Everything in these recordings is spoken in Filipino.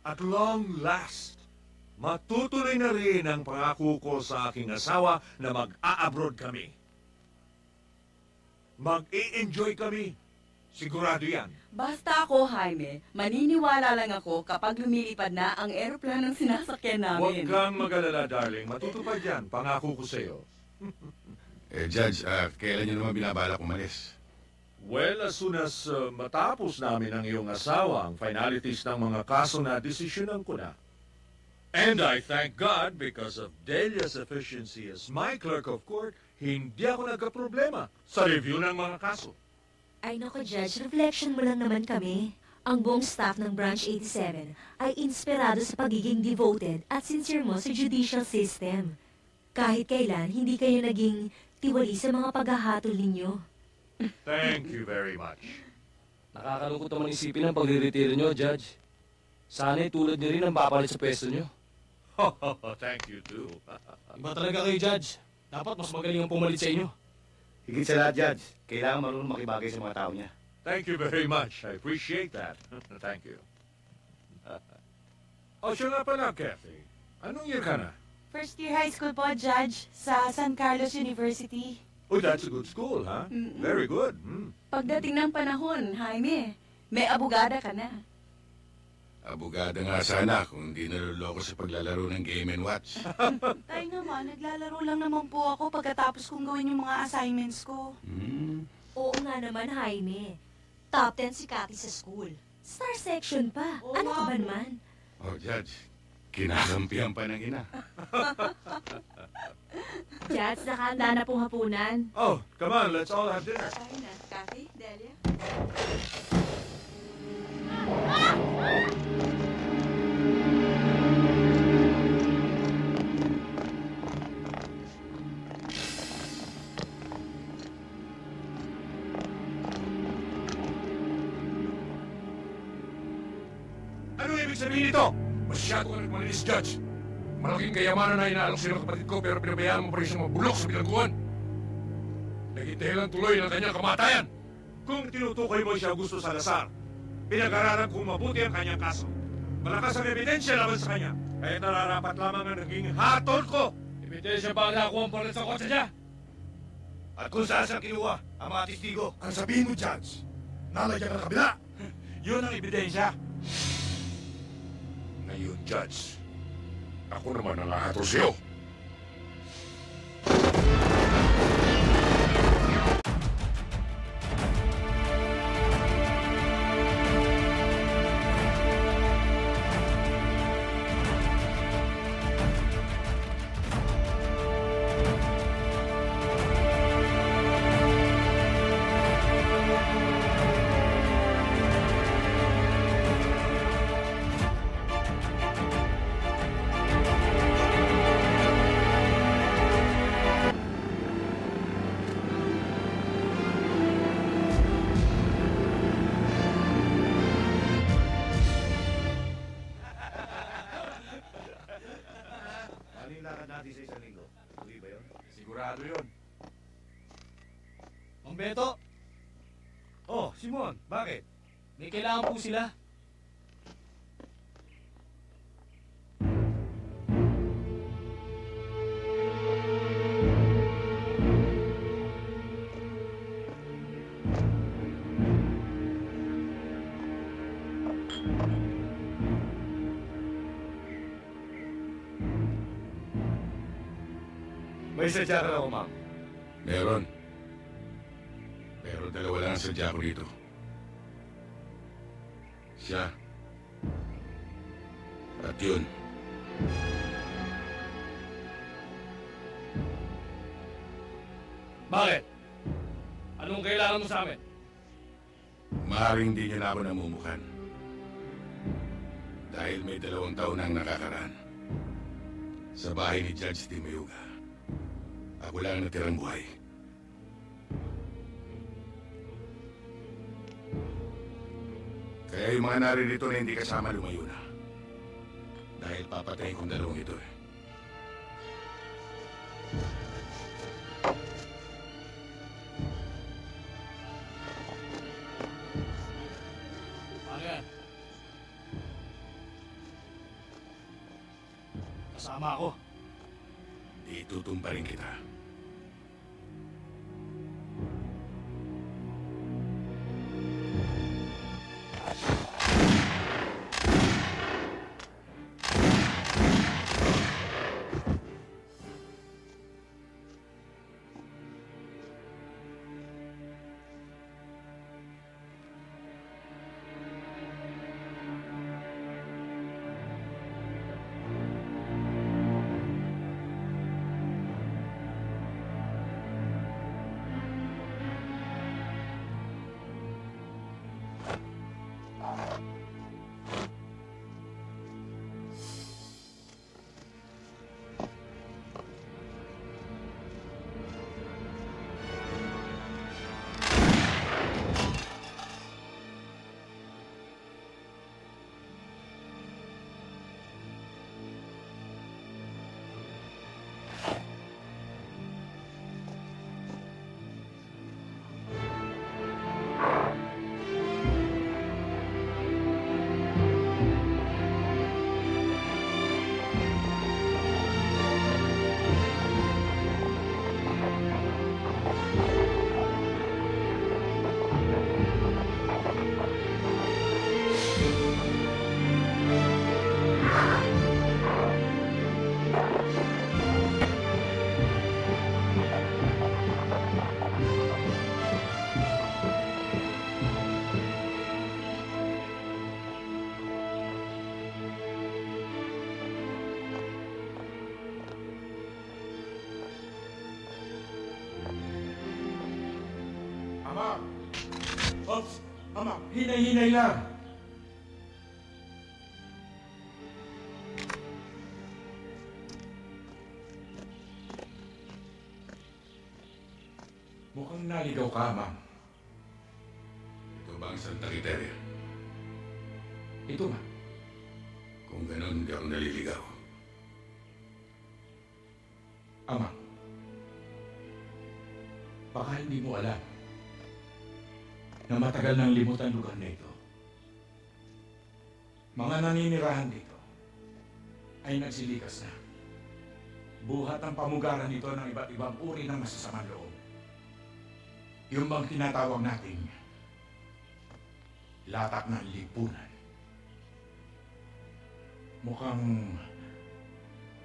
At long last, matutuloy na rin ang pangako ko sa aking asawa na mag-a-abroad kami. Mag-i-enjoy kami. Sigurado yan. Basta ako, Jaime, maniniwala lang ako kapag lumilipad na ang eroplanong sinasakyan Huwag namin. kang mag-alala, darling. Matutupad yan. Pangako ko sa'yo. Judge, kailan niyo naman binabalak umalis? Well, as soon as matapos namin ang iyong asawa ang finalities ng mga kaso na desisyonan ko na. And I thank God because of Delia's efficiency as my clerk of court, hindi ako nagka-problema sa review ng mga kaso. Ay nako, Judge, reflection mo lang naman kami. Ang buong staff ng Branch 87 ay inspirado sa pagiging devoted at sincere mo sa judicial system. Kahit kailan, hindi kayo naging tiwali sa mga paghahatol ninyo. Thank you very much. Nakakalungkot naman isipin ang pagre-retiro nyo, Judge. Sana'y tulad nyo rin ang papalit sa pwesto nyo. Thank you too. Iba talaga kayo, Judge. Dapat mas magaling ang pumalit sa inyo. Higit sa lahat, Judge, kailangan marunong makibagay sa mga tao niya. Thank you very much. I appreciate that. Thank you. Siya nga pala, Kathy. Anong year ka na? First year high school po, Judge, sa San Carlos University. Oh, that's a good school, huh? Very good. Pagdating ng panahon, Jaime, may abogada ka na. Abogada nga sana kung hindi naluloko sa paglalaro ng Game & Watch. Tay naman, naglalaro lang naman po ako pagkatapos kong gawin yung mga assignments ko. Oo nga naman, Jaime. Top 10 si Cathy sa school. Star section pa. Oo Ano ka nga ba po. naman? Oh, Judge, kinakampihan pa ng ina. Judge, nakahanda na pong hapunan. Oh, come on, let's all have dinner. Ay na, Kathy, Delia. Anong ibig sabihin nito? Masyado ka nagmalinis, Judge. Malaking kayamanan na inaalok sa'yo ng kapatid ko pero pinabayaan mo pa rin siyang mabulok sa bilangguan. Naging dahilan tuloy ng kanyang kamatayan. Kung tinutukoy mo siya gusto sa Salazar, pinag-aralan kong mabuti ang kanyang kaso. Malakas ang ebidensya laban sa kanya. Kaya nararapat lamang ang naging hatol ko. Ebidensya ba ang nakuha ang palit sa kotse niya? At kung saan siya kinuha ang mga testigo. Ang sabihin mo, Judge, nalagyan ka ng kabila. Yun ang ebidensya. Ngayon, Judge, ako naman ang hahatol sa'yo. Ano yung lakad natin sa isang linggo? Tuloy ba yun? Sigurado yun. Mang Beto, Oh, Simon, bakit? may kailangan po sila. May sadya ka raw, ma'am. Meron. Pero dalawa lang ang sadya ko dito. Siya. At yun. Bakit? Anong kailangan mo sa amin? Maaaring hindi niya na ako namumukan. Dahil may 2 taon nang nakakaraan. Sa bahay ni Judge Di Mayuga. Ako lang ang natirang buhay. Kaya yung mga naririto na hindi kasama lumayo na. Dahil papatayin kong 2 ito eh. Ano yan? Kasama ako. Itutumpa rin kita. Ama! Ops! Ama, hinay-hinay lang! Mukhang naligaw ka, Amang. Ito ba ang Santa Criteria? Ito nga. Kung ganun, hindi ako naliligaw. Amang. Baka hindi mo alam na matagal nang limot ang lugar na ito. Mga naninirahan dito ay nagsilikas na. Buhat ang pamugaran nito ng iba't ibang uri ng masasamang loob. Yung bang tinatawag nating latak ng lipunan. Mukhang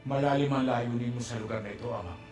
malalim ang layunin mo sa lugar na ito, Amang.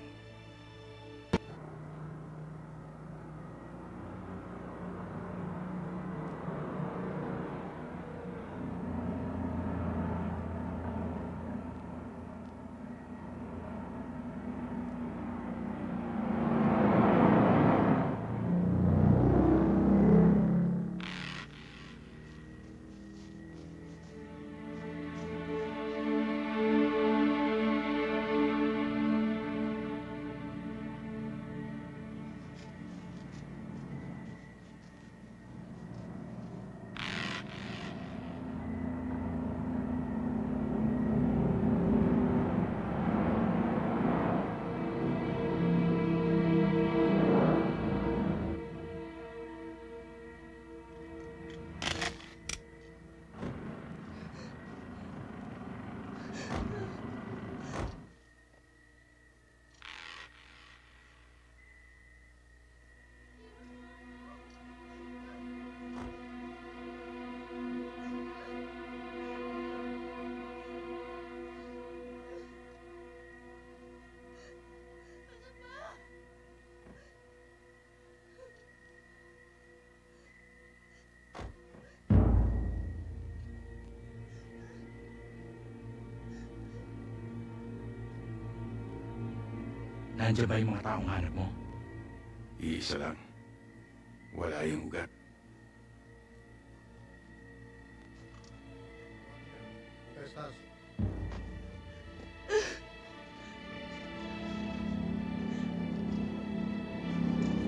Nandiyan ba yung mga taong hanap mo? Iisa lang. Wala yung ugat.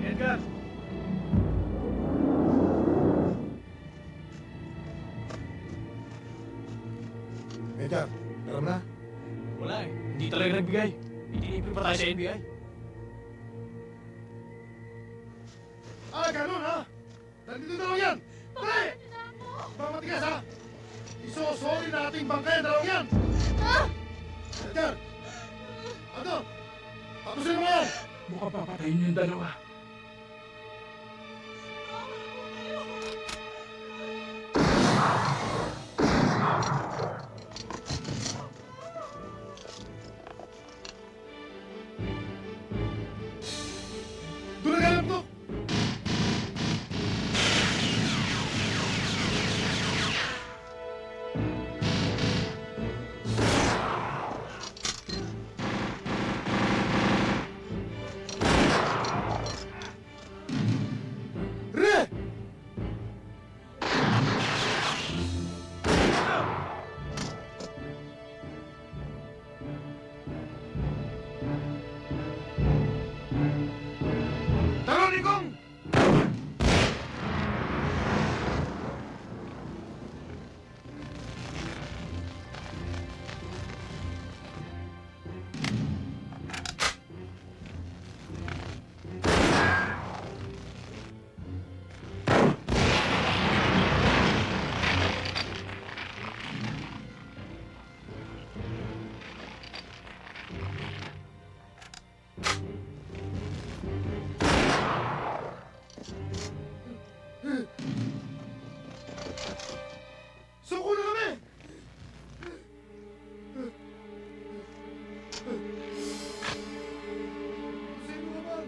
Edgar! Edgar, alam na? Wala eh. Hindi talaga nagbigay. Itinipin pa tayo sa NBI. Ah, ganun ha? Nandito na lang yan! Dali! Mamatigas ha? Isosorry nating bangkayan dalawang yan! partner! Ano? Tapusin mo yan! Mukhang papatayin yung dalawa. Doon na ganap to! Re! Taronikong! Suko na kami! Sino naman?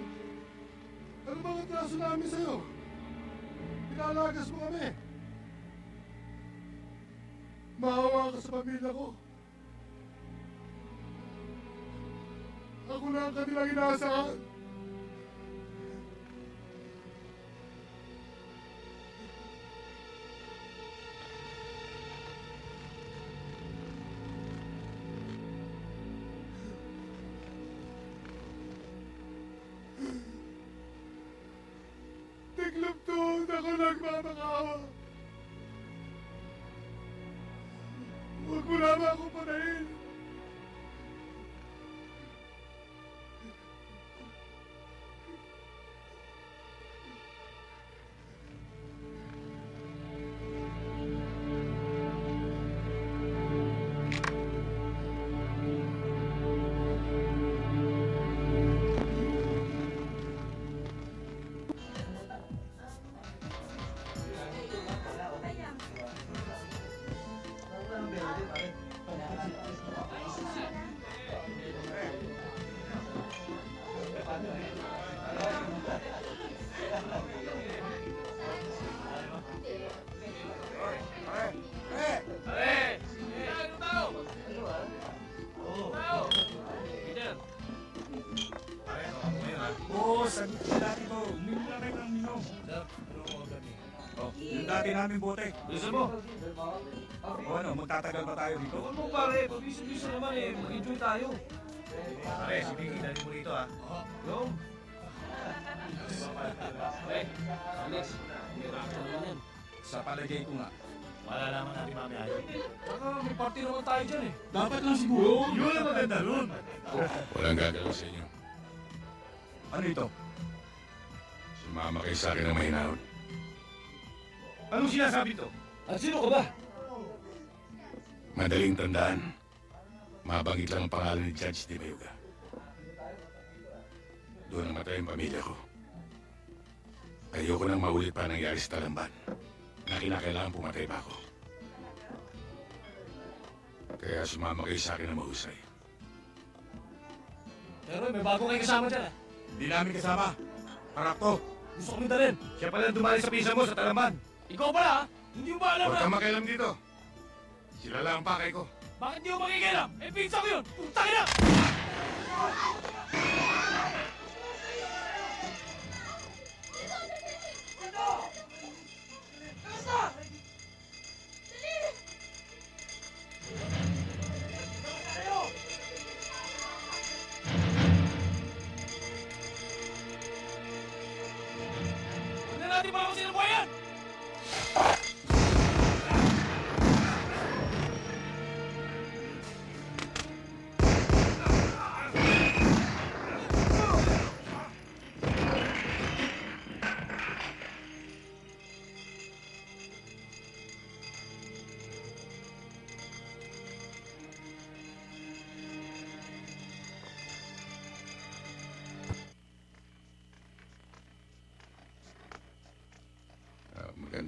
Ano bang atraso namin sa'yo? Pinalagas mo kami. Maawa ka sa pamilya ko. Ako na ang kanilang inaasahan. Tiglap doon ako nagmamakawa. Huwag mo na ba ako patayin? Oo, sagot ko dati to. Uminom lang kayo ng minom. Oh, yung dati namin bote. Gusto mo? O ano, magtatagal pa tayo dito? Huwag mo pare, pabisa-bisa naman eh. Mag-enjoy tayo. Pare, sige, dali mo rito ha. Yo. Hey, Alex. Ano naman yan? Sa palagay ko nga. Malalaman natin mamaya. Saka may party naman tayo dyan eh. Dapat lang siguro. Yun ang maganda nun. Walang gagalaw sa inyo. Ano ito? Sumama kayo sa akin ng mahinahon. Anong sinasabi to? At sino ka ba? Madaling tandaan. Mabanggit lang ang pangalan ni Judge Di Mayuga. Doon namatay ang pamilya ko. Ayoko nang maulit pa nangyari sa Talamban na kinakailangan pumatay pa ako. Kaya sumama kayo sa akin na mahusay. Pero may bago kayong kasama dyan ah. Hindi namin kasama. Parakto. Gusto kong dalhin. Siya pala dumali sa pisa mo sa Talamban. Ikaw pala ah. Hindi mo ba alam Huwag na? kang makialam dito. Sila lang ang pakay ko. Bakit di mo makikialam? Eh, pinsa ko yun! Putang ina! Huwag na natin mga sinabuhayan!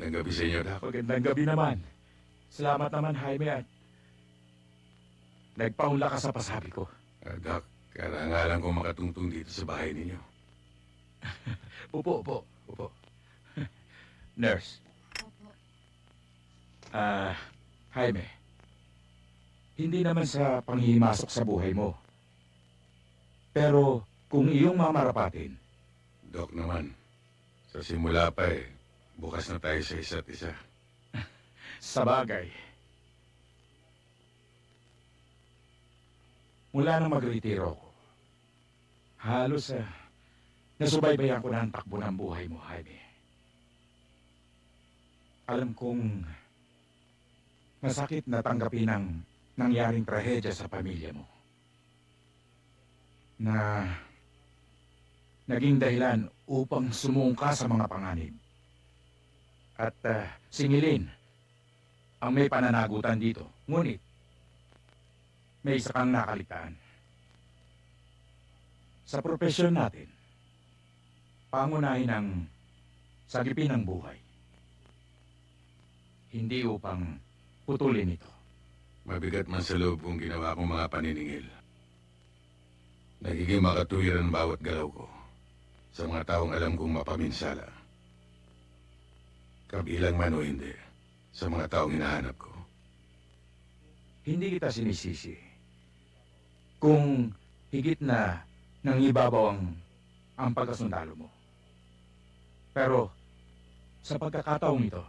Magandang gabi sa inyo, Doc. Magandang gabi naman. Salamat naman, Jaime, at nagpaunla ka sa pasabi ko. Doc, karangalan ko makatungtong dito sa bahay ninyo. Upo. Nurse. Jaime, hindi naman sa panghihimasok sa buhay mo. Pero kung iyong mamarapatin, Doc naman, sa simula pa bukas na tayo sa isa't isa. sa bagay. Mula nang magretiro ko, halos nasubaybayan ko na ang takbo ng buhay mo, Jaime. Alam kong masakit na tanggapin ang nangyaring trahedya sa pamilya mo. Na naging dahilan upang sumungka sa mga panganib. At singilin ang may pananagutan dito. Ngunit, may isa kang nakaligtaan. Sa propesyon natin, pangunahin ang sagipin ng buhay. Hindi upang putulin ito. Mabigat man sa loob kong ginawa kong mga paniningil. Nagiging makatuwiran ang bawat galaw ko sa mga taong alam kong mapaminsala. Kabilang man o hindi, sa mga taong hinahanap ko. Hindi kita sinisisi kung higit na nangibabaw ang pagkasundalo mo. Pero sa pagkakataong ito,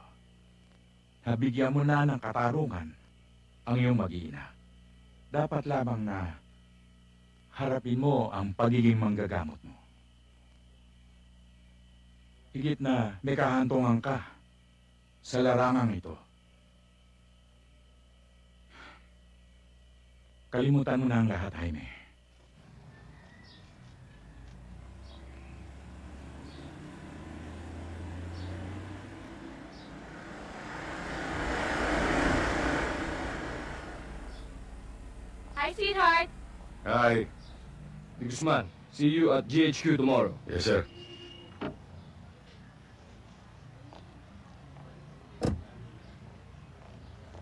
nabigyan mo na ng katarungan ang iyong mag-iina. Dapat lamang na harapin mo ang pagiging manggagamot mo. Higit na may kahantungan ka sa larangang ito. Kalimutan mo na ang lahat, Jaime. Hi, sweetheart! Hi. Guzman, see you at GHQ tomorrow. Yes, sir.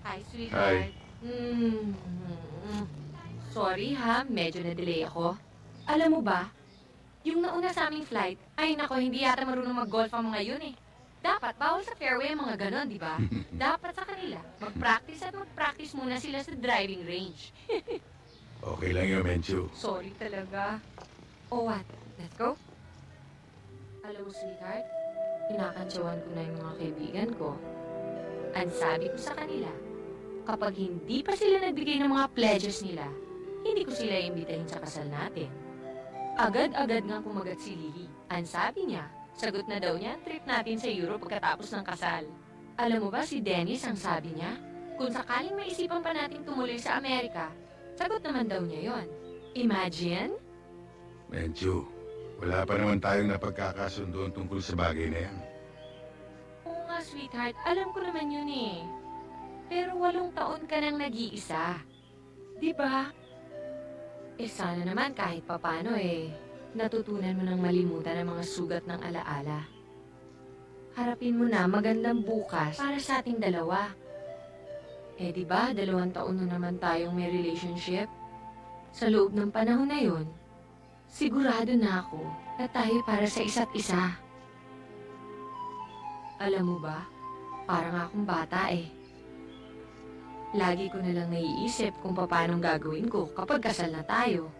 Hi, sweetheart. Hi. Sorry ha, medyo na-delay ako. Alam mo ba, yung nauna sa aming flight, ay nako, hindi yata marunong mag-golf ang mga yun eh. Dapat, bawal sa fairway ang mga ganon, di ba? Dapat sa kanila, mag-practice muna sila sa driving range. Okay lang yun, Menchu. Sorry talaga. Oh, what? Let's go? Alam mo, sweetheart, kinakantsawan ko na yung mga kaibigan ko. Ang sabi ko sa kanila, kapag hindi pa sila nagbigay ng mga pledges nila, hindi ko sila imbitahin sa kasal natin. Agad-agad nga kumagat si Lily. Ang sabi niya, sagot na daw niya ang trip natin sa Europe pagkatapos ng kasal. Alam mo ba si Dennis ang sabi niya? Kung sakaling maisipan pa natin tumuloy sa Amerika, sagot naman daw niya yon. Imagine? Menchu, wala pa naman tayong napagkakasundoan tungkol sa bagay na yan. Oo nga, sweetheart. Alam ko naman yun eh. Pero 8 taon ka nang nag-iisa. Di ba? Sana naman kahit papano natutunan mo nang malimutan ang mga sugat ng alaala. Harapin mo na magandang bukas para sa ating dalawa. Di ba, 2 taon na naman tayong may relationship? Sa loob ng panahon na yon, sigurado na ako na tayo para sa isa't isa. Alam mo ba, parang akong bata Lagi ko na lang naiisip kung paano gagawin ko kapag kasal na tayo.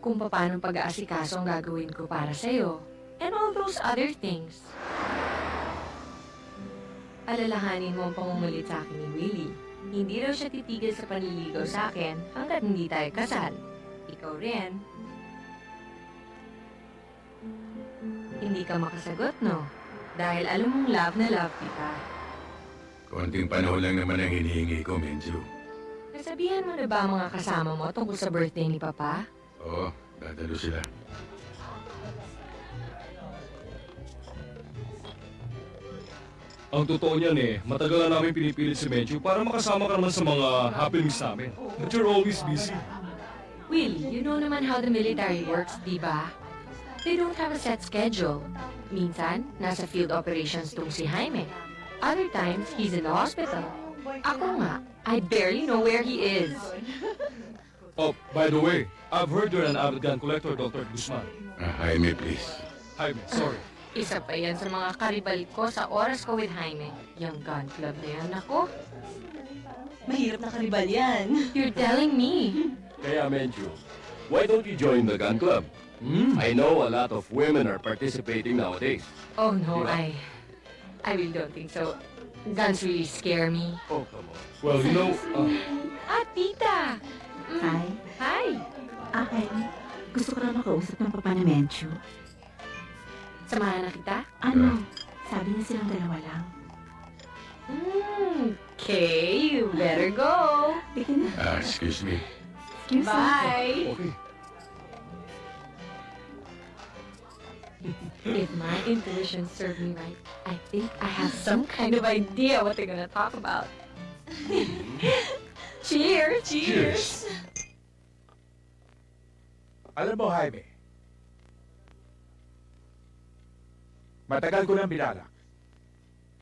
Kung paano pag-aasikaso ang gagawin ko para sa'yo. And all those other things. Alalahanin mo ang pangumulit sa akin ni Willie. Hindi raw siya titigil sa panliligaw sa akin hanggat hindi tayo kasal. Ikaw rin. Hindi ka makasagot, no? Dahil alam mong love na love kita. Konting panahon lang naman ang hinihingi ko, Menchu. Nasabihan mo na ba ang mga kasama mo tungkol sa birthday ni Papa? Oo, dadalo sila. Ang totoo niyan matagal na namin pinipilit si Menchu para makasama ka naman sa mga happenings namin. But you're always busy. Willie, you know naman how the military works, di ba? They don't have a set schedule. Minsan, nasa field operations tong si Jaime. Other times, he's in the hospital. Ako nga, I barely know where he is. Oh, by the way, I've heard you're an avid gun collector, Dr. Guzman. Jaime, please. Jaime, sorry. Isa pa yan sa mga karibal ko sa oras ko with Jaime. Yung gun club na yan, ako. Mahirap na karibal yan. You're telling me. Kaya, Menchu, why don't you join the gun club? I know a lot of women are participating nowadays. Oh no, Yeah. I really don't think so. Guns really scare me. Oh, come on. Well, you know, Tita! Hi. Hi! Akin, gusto ko lang makausap ng papa ni Menchu. Samahan na kita? Ano? Sabi niya silang dalawa lang. Okay, you better go. Bigyan na. Excuse me. Excuse me. Bye! okay. If my intuition served me right, I think I have some kind of idea what they're gonna talk about. Cheers! Cheers! Alam mo, Jaime, matagal ko nang binalak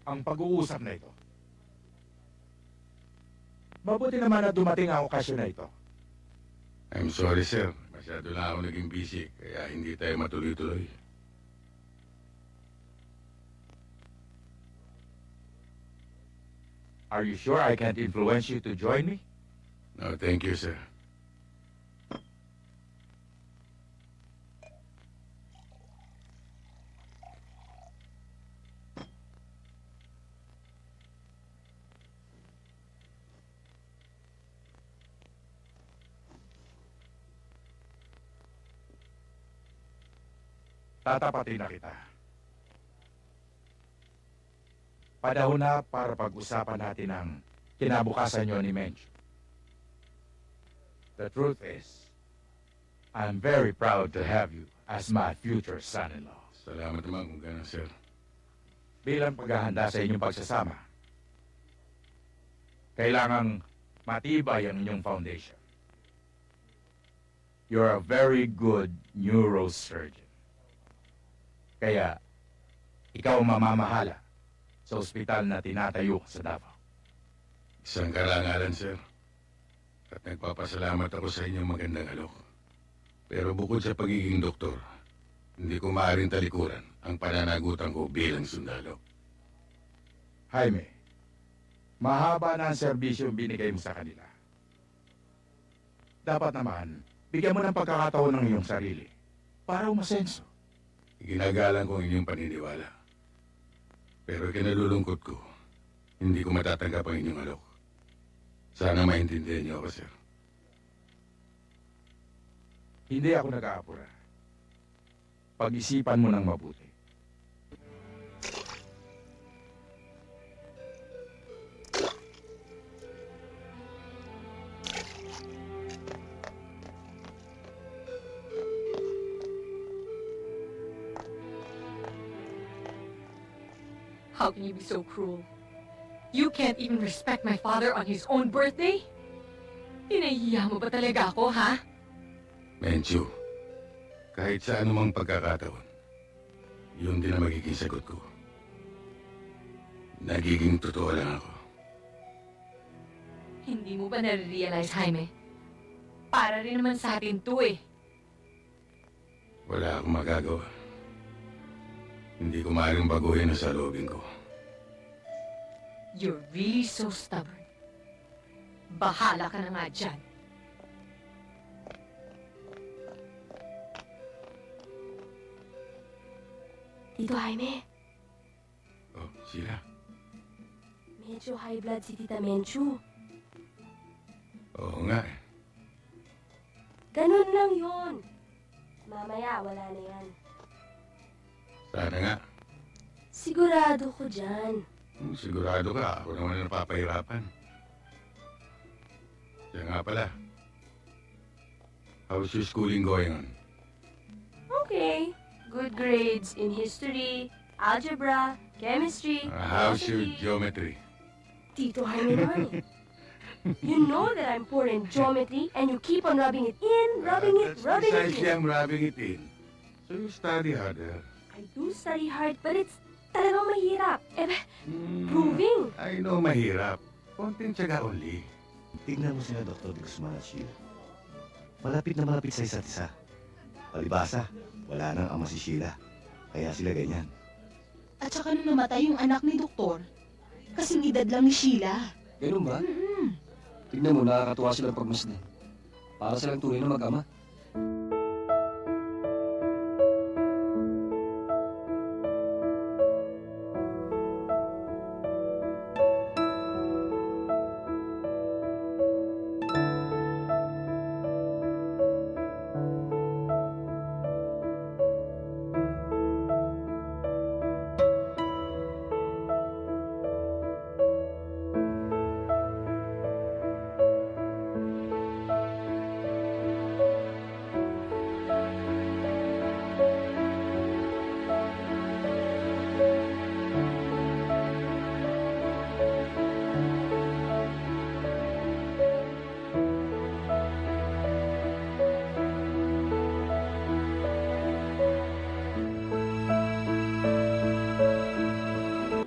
ang pag-uusap na ito. Mabuti naman na dumating ang okasyon na ito. I'm sorry, sir. Masyado na ako naging busy, kaya hindi tayo matuloy-tuloy. Are you sure I can't influence you to join me? No, thank you, sir. Tatapatin na kita. Panahon na para pag-usapan natin ang kinabukasan niyo ni Menchu. The truth is, I'm very proud to have you as my future son-in-law. Salamat naman kung gano'n, sir. Bilang paghahanda sa inyong pagsasama, kailangang matibay ang inyong foundation. You're a very good neurosurgeon. Kaya, ikaw ang mamamahala sa ospital na tinatayo sa Davao. Isang karangalan, sir. At nagpapasalamat ako sa inyong magandang alok. Pero bukod sa pagiging doktor, hindi ko maaaring talikuran ang pananagutan ko bilang sundalo. Jaime, mahaba na ang serbisyo binigay mo sa kanila. Dapat naman, bigyan mo ng pagkakataon ng iyong sarili para umasenso. Ginagalang ko ang inyong paniniwala. Pero kinalulungkot ko, hindi ko matatanggap ang inyong alok. Sana maintindihan niyo ako, sir. Hindi ako nag-aapura. Pag-isipan mo ng mabuti. How can you be so cruel? You can't even respect my father on his own birthday? Pinahiya mo ba talaga ako, ha? Menchu, kahit sa anumang pagkakataon, yun din ang magiging sagot ko. Nagiging totoo lang ako. Hindi mo ba nare-realize, Jaime? Para rin naman sa atin to eh. Wala akong magagawa. Hindi ko maaaring baguhin ang saloobin ko. You're really so stubborn. Bahala ka na nga dyan. Tito Jaime, Oh, sila. medyo high blood si Tita Menchu. Oo nga eh. Ganun lang yun. Mamaya, wala na yan. Sana nga. Sigurado ko dyan. Sigurado ka, ako naman ang napapahirapan. Siya nga pala. How's your schooling going on? Okay. Good grades in history, algebra, chemistry, How's your philosophy. geometry? Tito Jaime naman eh. You know that I'm poor in geometry and you keep on rubbing it in, rubbing it That's precisely in. I'm rubbing it in. So you study harder. I do study hard, but it's talagang mahirap. Proving. I know mahirap. Konting tiyaga only. Tignan mo sila Dr. Guzman at Sheila. Malapit na malapit sa isa't isa. Palibasa, wala nang ama si Sheila. Kaya sila ganyan. At saka nung namatay yung anak ni Doktor, kasing edad lang ni Sheila. Ganun ba? Tignan mo, nakakatuwa silang pagmasdan. Para silang tunay na mag-ama.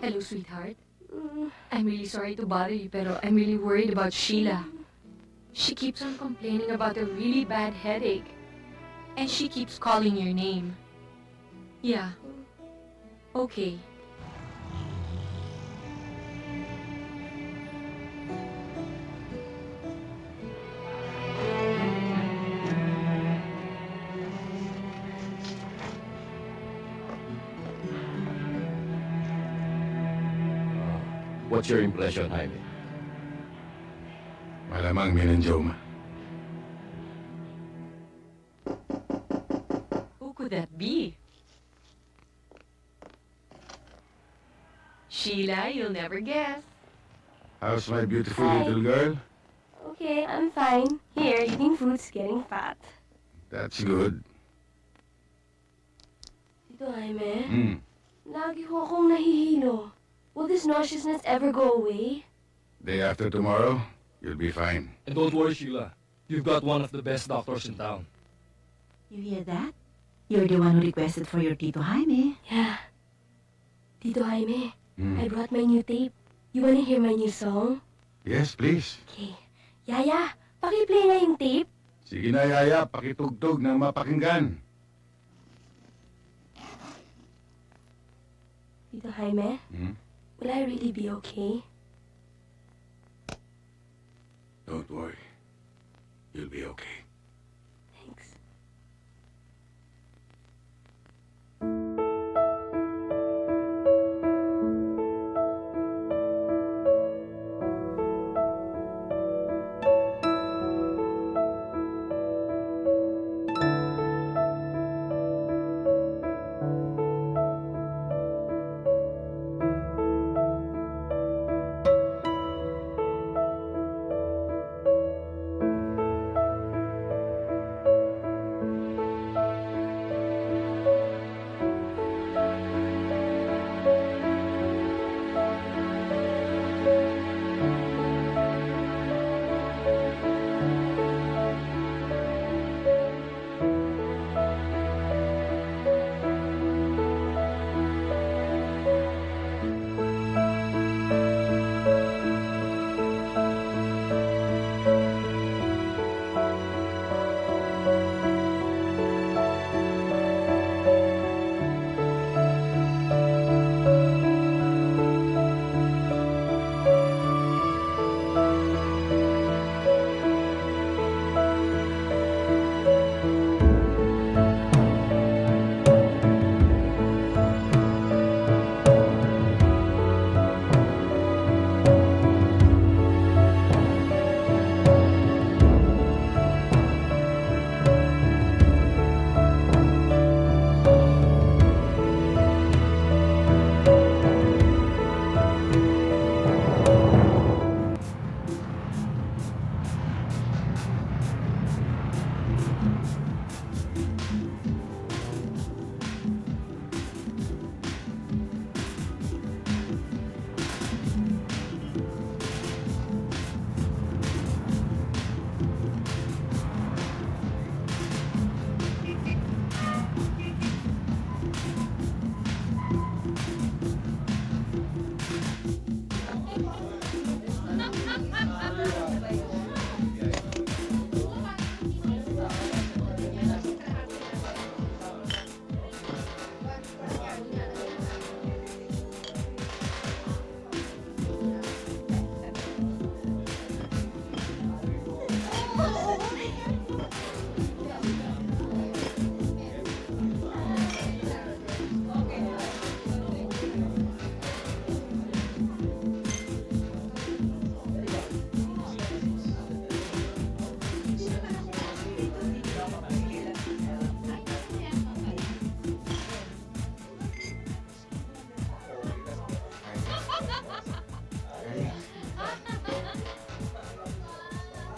Hello, sweetheart. I'm really sorry to bother you, pero I'm really worried about Sheila. She keeps on complaining about a really bad headache. And she keeps calling your name. Yeah. Okay. What's your impression, Jaime? Malamang meningioma. Who could that be? Sheila, you'll never guess. How's my beautiful Hi. little girl? Okay, I'm fine. Here, eating fruits, getting fat. That's good. Tito Jaime, Hmm. lagi ho akong nahihilo. Will this nauseousness ever go away? Day after tomorrow, you'll be fine. And don't worry, Sheila. You've got one of the best doctors in town. You hear that? You're the one who requested for your Tito Jaime. Yeah. Tito Jaime, Hmm. I brought my new tape. You wanna hear my new song? Yes, please. Okay. Yaya, paki-play na yung tape. Sige na, Yaya, pakitugtog na mapakinggan. Tito Jaime, Hmm? will I really be okay? Don't worry. You'll be okay. Thanks.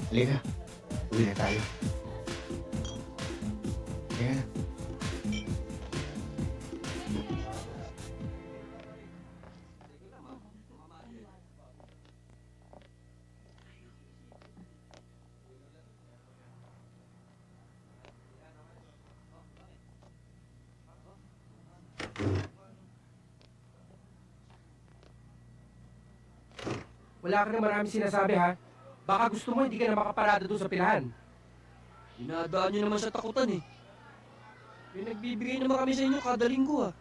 Halika. Uwi na tayo. Halika na. Wala ka na maraming sinasabi, ha? Baka gusto mo hindi ka na makaparada doon sa pilahan. Dinadaan nyo naman sa takutan eh. Pinagbibigay naman kami sa inyo kada linggo ah.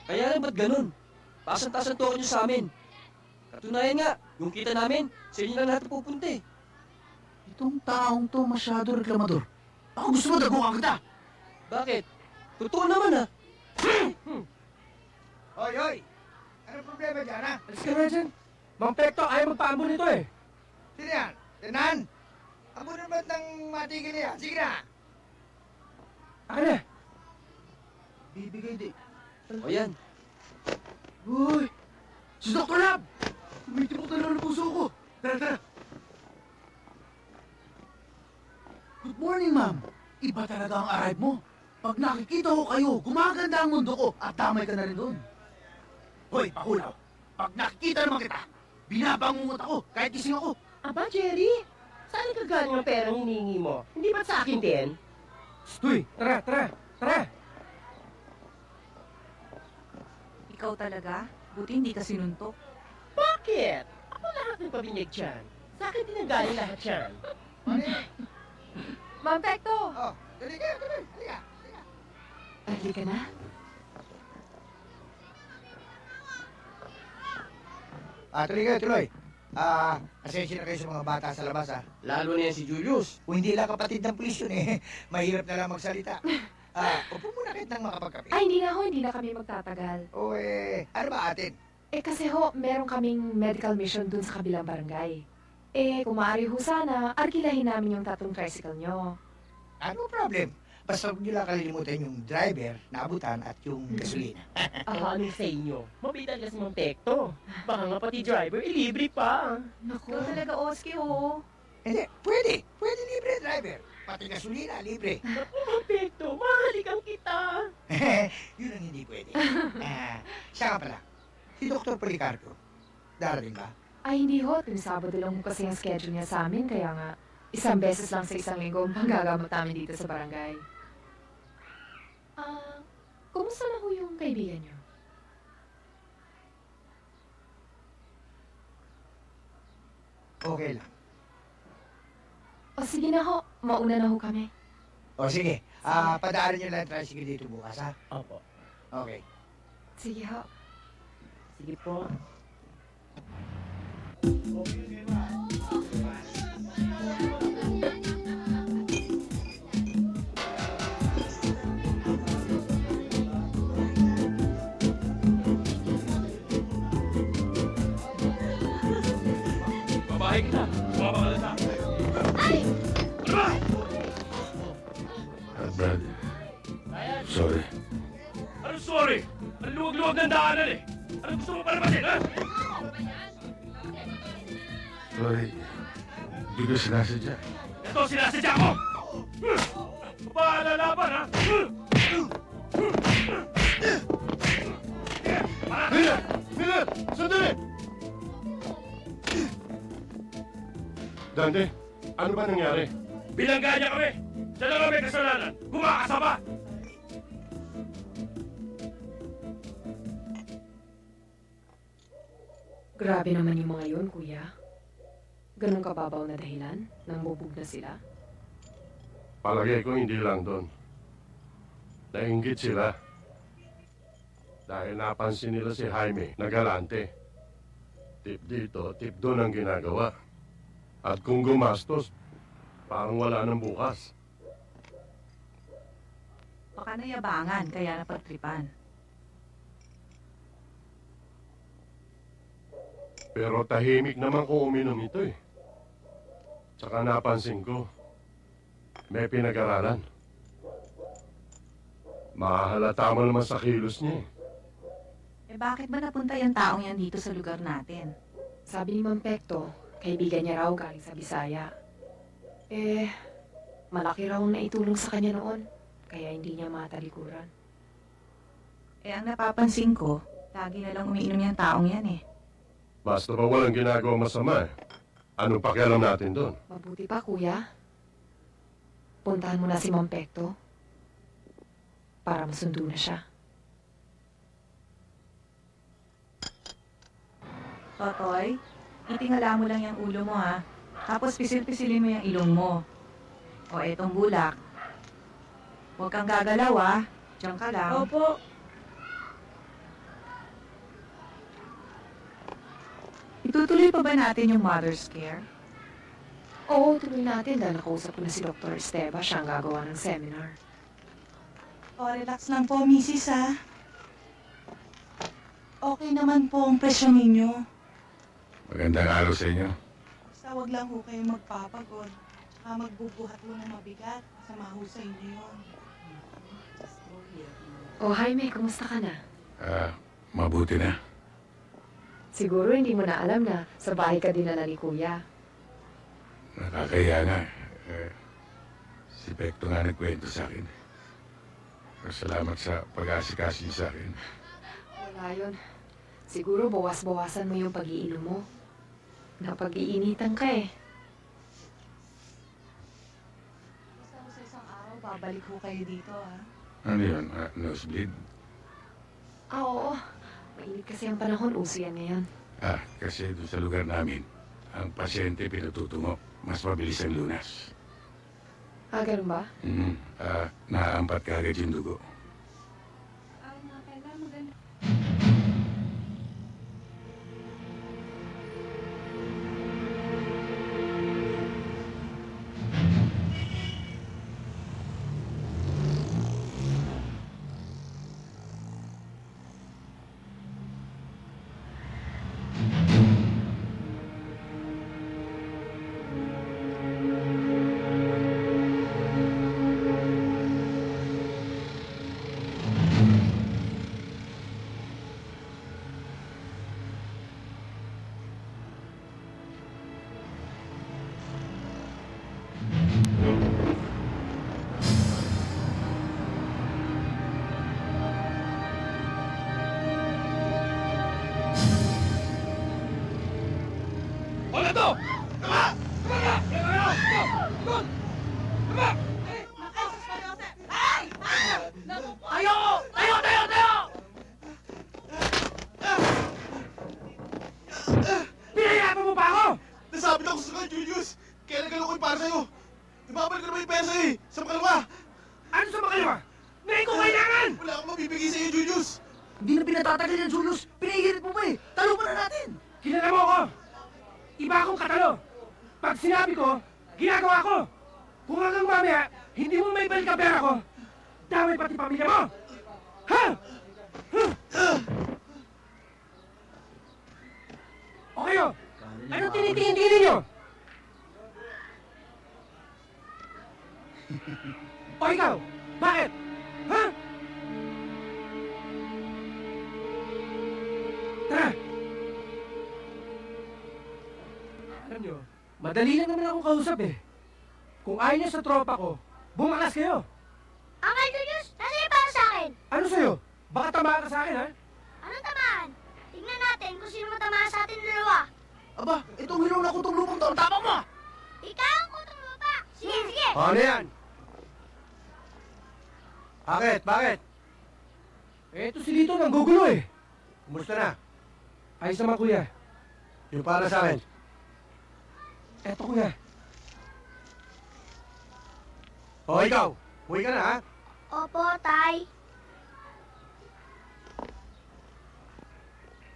Kaya lang ba't ganun? Taas-taas ang token nyo sa amin. Katunayan nga, yung kita namin, sa inyo lang lahat pupunta eh. Itong taong to masyado reklamador. Ako gusto mo dagukan kita. Bakit? Totoo naman ah. Hoy, hoy! Ano problema dyan, ha? Alis ka na dyan. Mang Pekto, ayaw magpaambon nito eh. Sino yan? Tenan? Abo naman ng matigil niya. Sige na! Akin na. Bibigay di. O yan. Uy! Si Dr. Lab! Kumitipok na lang ang puso ko. Tara, tara. Good morning, ma'am. Iba talaga ang arrive mo. Pag nakikita ko kayo, gumaganda ang mundo ko at damay ka na rin doon. Hoy, Pahulaw! Pag nakikita naman kita, binabangungot ako kahit gising ako. Aba, Jerry, saan ka galing ang perang hinihingi mo? Hindi ba't sa akin din? Stoy, tara, tara, tara. Ikaw talaga? Buti hindi ka sinuntok. Bakit? Ako lahat ng pabinyag dyan. Sa akin din ang galing lahat yan. Ma'am Pekto! Oh, dali ka, dali. Halika. Halika na. Tuloy kayo, tuloy. Asensya na kayo sa mga bata sa labas, ha? Lalo na yan si Julius. Kung hindi lang kapatid ng pulis yun, eh. Mahirap na lang magsalita. Upo muna kahit nang makapagkape. Ay, hindi na kami magtatagal. O ano ba atin? Kasi meron kaming medical mission dun sa kabilang barangay. Kung maaari ho sana, arkilahin namin yung tatlong tricycle nyo. Ano problem? Basta huwag nyo lang kalilimutan yung driver, naabutan at yung gasolina. Ano sa inyo? Mabitan kasi mong tekto. Baka nga pati driver, libre pa. Naku, talaga Oski, oh. Hindi, pwede. Pwede libre driver. Pati gasolina, libre. Naku, Tekto, mahalikan kita. Yun ang hindi pwede. Siya nga pala, si Dr. Policarpio, darating ba? Ay, hindi ho. Sabado lang ho kasi ang schedule niya sa amin, kaya nga isang beses lang sa isang linggo ang panggagamot namin dito sa barangay. Kumusta na ho yung kaibigan niyo? Okay lang. O sige na ho, mauna na ho kami. O sige, padaanan nyo lang ang tricycle dito bukas, ha? Opo. Okay. Sige ho. Sige po. Babae kita. Bumabakala sa akin. Ay! Brad, sorry. Ano sorry? Ang luwag-luwag ng daanan eh. Ano gusto mo para masin, ha? Sorry. Hindi ko sinasadya. Ito, sinasadya ko! Bahala laban, ha? Mila! Mila! Sandali! Dante, ano ba nangyari? Bilangga niya kami! Siya lang kami kasalanan! Kumakasama! Grabe naman yung mga yun, kuya. Ganun kababaw na dahilan nang bubog na sila. Palagay ko hindi lang doon. Nainggit sila. Dahil napansin nila si Jaime na galante. Tip dito, tip doon ang ginagawa. At kung gumastos, parang wala nang bukas. Baka nayabangan, kaya napagtripan. Pero tahimik naman kung uminom ito eh. Tsaka napansin ko, may pinag-aralan. Mahalata mo naman sa kilos niya eh. Bakit ba napunta yung taong yan dito sa lugar natin? Sabi ni Ma'am Pekto, kaibigan niya raw galing sa Bisaya. Malaki raw ang naitulong sa kanya noon. Kaya hindi niya matalikuran. Ang napapansin ko, lagi na lang umiinom yung taong yan eh. Basta pa walang ginagawa masama eh. Anong pakialam natin doon? Mabuti pa, kuya. Puntahan mo na si Ma'am Pekto. Para masundo na siya. Totoy, itingala mo lang yung ulo mo ha. Tapos pisil-pisilin mo yung ilong mo. O etong bulak. Huwag kang gagalaw ha. Diyan ka lang. Opo. Itutuloy pa ba natin yung mother's care? Oo, tuloy natin dahil nakausap ko na si Dr. Esteva. Siya ang gagawa ng seminar. Relax lang po, misis ha. Okay naman po ang presyon ninyo. Magandang araw sa inyo. Basta wag lang ho kayo magpapagod. Magbubuhat ho ng mabigat. Masama ho sa inyo yun. Oh, Jaime, kumusta ka na? Mabuti na. Siguro hindi mo na alam na sa bahay ka dinala ni Kuya. Nakakaya nga. Si Pekto nga nagkwento sa akin. Salamat sa pag-asikasi sa akin. Wala yun. Siguro bawas-bawasan mo yung pag-iinom mo. Napag-iinitan ka eh. Basta ho sa isang araw, babalik ho kayo dito ha. Ano yun? Nosebleed? Oo. Mainit kasi ang panahon. Uso yan ngayon. Kasi doon sa lugar namin, ang pasyente pinatutungo. Mas mabilis ang lunas. Ganun ba? Naaampat ka agad yung dugo. Pinahirapan mo pa ako! Nasabit ako sa kanya, Julius! Kaya nagkalokoy para sa'yo! Ibabalik ko naman yung pesa eh! Sa makalawa! Ano sa makalawa? Ngayon ko kailangan! Wala akong mabibigay sa'yo, Julius! Hindi na pinatatagal yan, Julius. Pinahihirit mo pa eh. Talo pa na natin. Kilala mo ako! Iba akong katalo! Pag sinabi ko, ginagawa ko! Kung hanggang mamaya, hindi mo may balik ang pera ko, damay pati pamilya mo! Ha? O kayo, anong tinitingin-tingin ninyo? O ikaw, bakit? Ha? Tara! Alam nyo, madali lang naman akong kausap eh. Kung ayaw nyo sa tropa ko, bumakas kayo. Uncle Julius, nasa iyo para sa akin? Ano sa'yo? Baka tamaan ka sa akin, ha? Anong tamaan? Tingnan natin kung sino matamaan sa atin dalawa. Aba, itong hilaw na kutong lupang to. Tama mo! Ikaw ang kutong lupa. Sige, sige. Ano yan? Bakit? Bakit? Ito si Lito nang gugulo eh. Kumusta na? Ayos naman, kuya. Yung para sa akin. Eto, kuya. O, ikaw. Uwi ka na, ha? Opo, tay.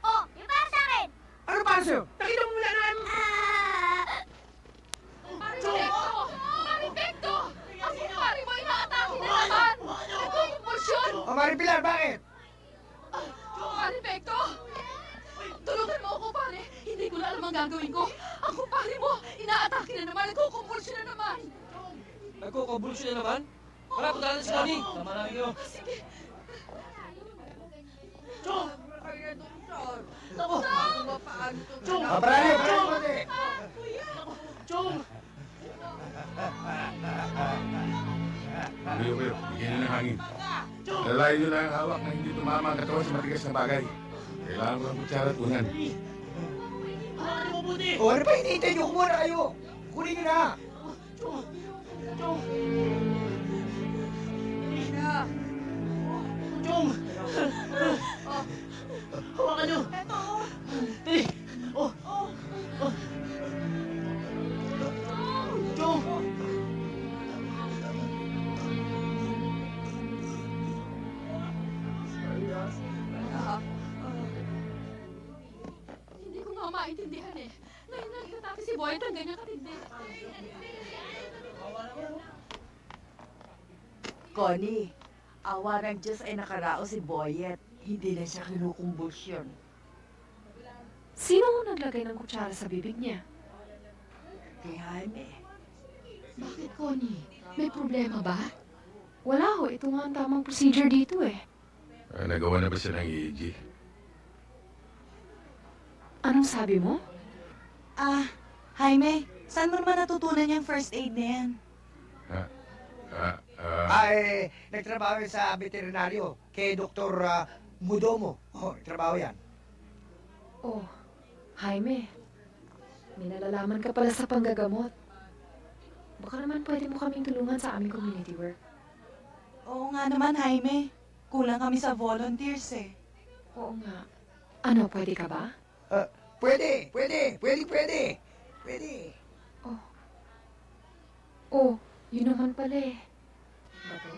Oh, yung para sa akin. Ano para sa'yo? Nakita mo mula na... Maripekto! Ang pari mo inaatake na naman! Nagkukumpulsyon! O, Maripilar, bakit? Maripekto! Tulungan mo ako, pare! Hindi ko na alam ang gagawin ko! Ang kumpare mo, inaatake na naman! Nagkukumpulsyon na naman! Nagkukumpulsyon na naman? Wala, punta na si Connie! Tama lang yun! Sige! Chong! Naku! Chong! Parali! Chong! Tuloy kayo, bigyan na ng hangin. Lalayin nyo lang ang hawak na hindi tumama ang katawan sa matigas na bagay. Kailangan ko ng kutsara at unan. O, ano pa hinihintay niyo? Kumuha na kayo! Kunin niyo na! Chong! Hawakan niyo! Eto! Oh! Chong! Hindi ko nga maintindihan eh. Ngayon nakita natin si Boy ang ganyan katindi. Connie, awa ng Diyos ay nakarao si Boyet. Hindi na siya kinukumbusyon. Sino ho naglagay ng kutsara sa bibig niya? Kay Jaime. Bakit, Connie? May problema ba? Wala ho. Ito nga ang tamang procedure dito eh. Nagawa na ba siya ng EEG? Anong sabi mo? Jaime, saan mo naman natutunan yung first aid na yan? Nagtrabaho yun sa veterinaryo kay Dr. Mudomo. Trabaho yan. Oh, Jaime. May nalalaman ka pala sa panggagamot. Baka naman pwede mo kaming tulungan sa aming community work. Oo nga naman, Jaime. Kulang kami sa volunteers eh. Oo nga. Ano, pwede ka ba? Pwede. Oh, yun naman pala eh. Bato?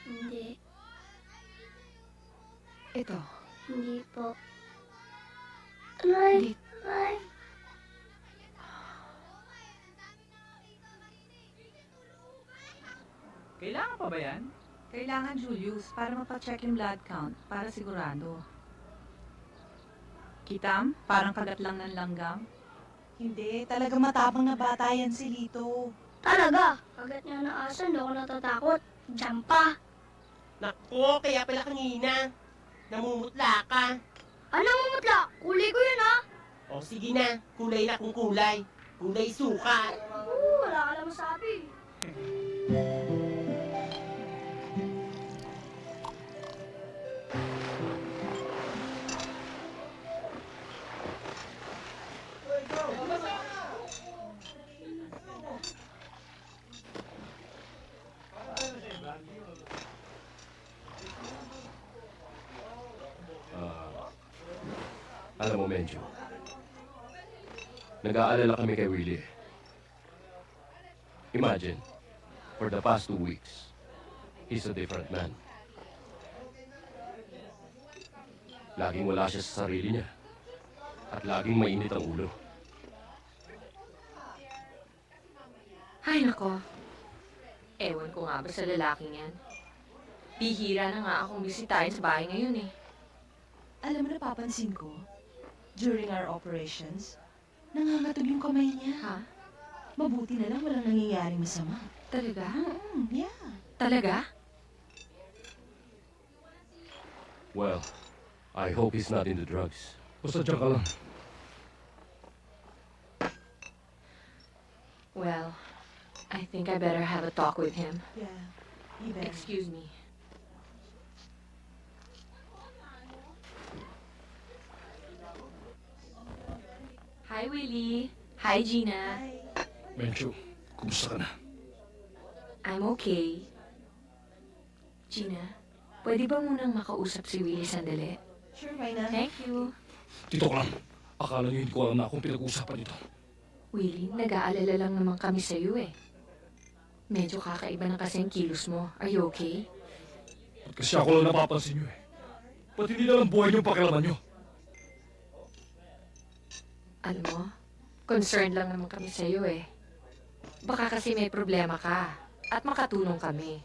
Hindi. Ito. Hindi po. Aray! Hindi. Aray! Kailangan pa ba yan? Kailangan, Julius, para mapacheck yung blood count, para sigurado. Kitam, parang kagat lang ng langgam. Hindi, talaga matapang na bata yan si Lito. Talaga! Kagat niya ng aso, hindi ako natatakot. Diyan pa! Naku, kaya pala kanina. Namumutla ka. Anong mumutla? Kulay ko yun, ha? O sige na, kulay na kung kulay. Kulay suka. Wala ka lang masabi. Alam mo, Menjo, nag-aalala kami kay Willie. Imagine, for the past 2 weeks, he's a different man. Laging wala siya sa sarili niya. At laging mainit ang ulo. Ay, nako. Ewan ko nga ba sa lalaking yan. Bihira na nga akong bisitahin sa bahay ngayon eh. Alam mo, napapansin ko, during our operations, nangangatog yung kamay niya. Ha? Mabuti na lang walang nangyayaring masama. Talaga? Yeah. Talaga? Well, I hope he's not into drugs. Basta dyan ka lang. Well, I think I better have a talk with him. Yeah, you better. Excuse me. Hi, Willie. Hi, Gina. Mencho, kumusta ka na? I'm okay. Gina, pwede ba munang makausap si Willie sandali? Sure, why not? Thank you. Dito ka lang. Akala niyo hindi ko alam na akong pinag-uusapan ito. Willie, nag-aalala lang naman kami sa'yo eh. Medyo kakaiba na kasi ang kilos mo. Are you okay? Ba't kasi ako lang napapansin niyo eh. Ba't hindi na lang buhay niyo pakialaman niyo? Alam mo, concerned lang naman kami sa'yo eh. Baka kasi may problema ka at makatulong kami.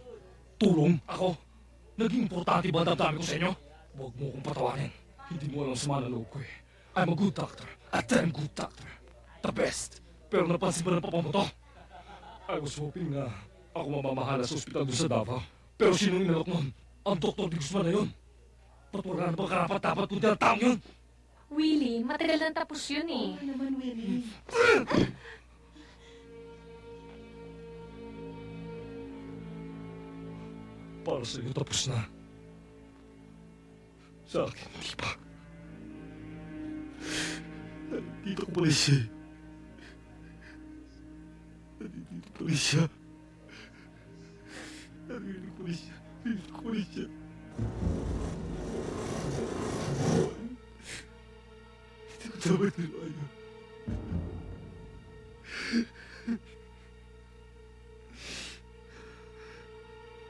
Tulong? Ako? Naging importante ba ang damdamin ko sa inyo? Huwag mo akong patawanin. Hindi mo alam sama ng loob ko eh. I'm a good doctor. A damn good doctor. The best. Pero napansin ba ng papa mo to? I was hoping na ako mamamahala sa ospital doon sa Davao. Pero sinong inalok nun? Ang Dr. De Guzman na yun. Ba't wala na bang karapat-dapat kundi ang taong yun? Willie, matagal lang tapos yun eh. Oo naman, Willie. Para sa'yo tapos na. Sa akin, hindi pa. Nandito ko pala siya. Nandito pala siya. Narinig ko na siya. Narinig ko na siya. Hindi ko dapat nilayan.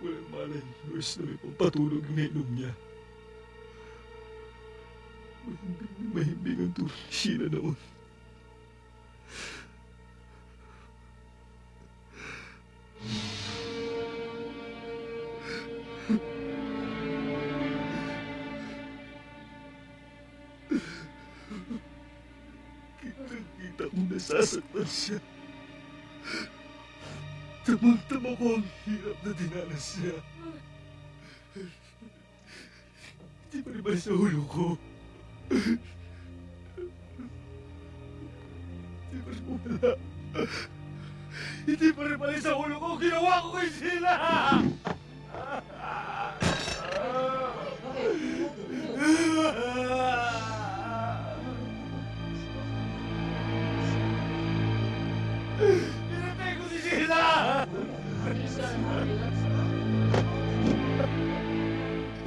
Walang malay, nurse na may pampatulog ng inom niya. Mahimbing ang tulog ni Sheila noon. Kitang-kita kong nasasaktan siya. Tamang-tama ko ang hirap na dinanas niya. Hindi pa rin ba sa ulo ko? Hindi pa rin wala. Hindi pa rin pala sa ulo ko. Ginawa ko kay Sheila! Pinatay ko si Sheila!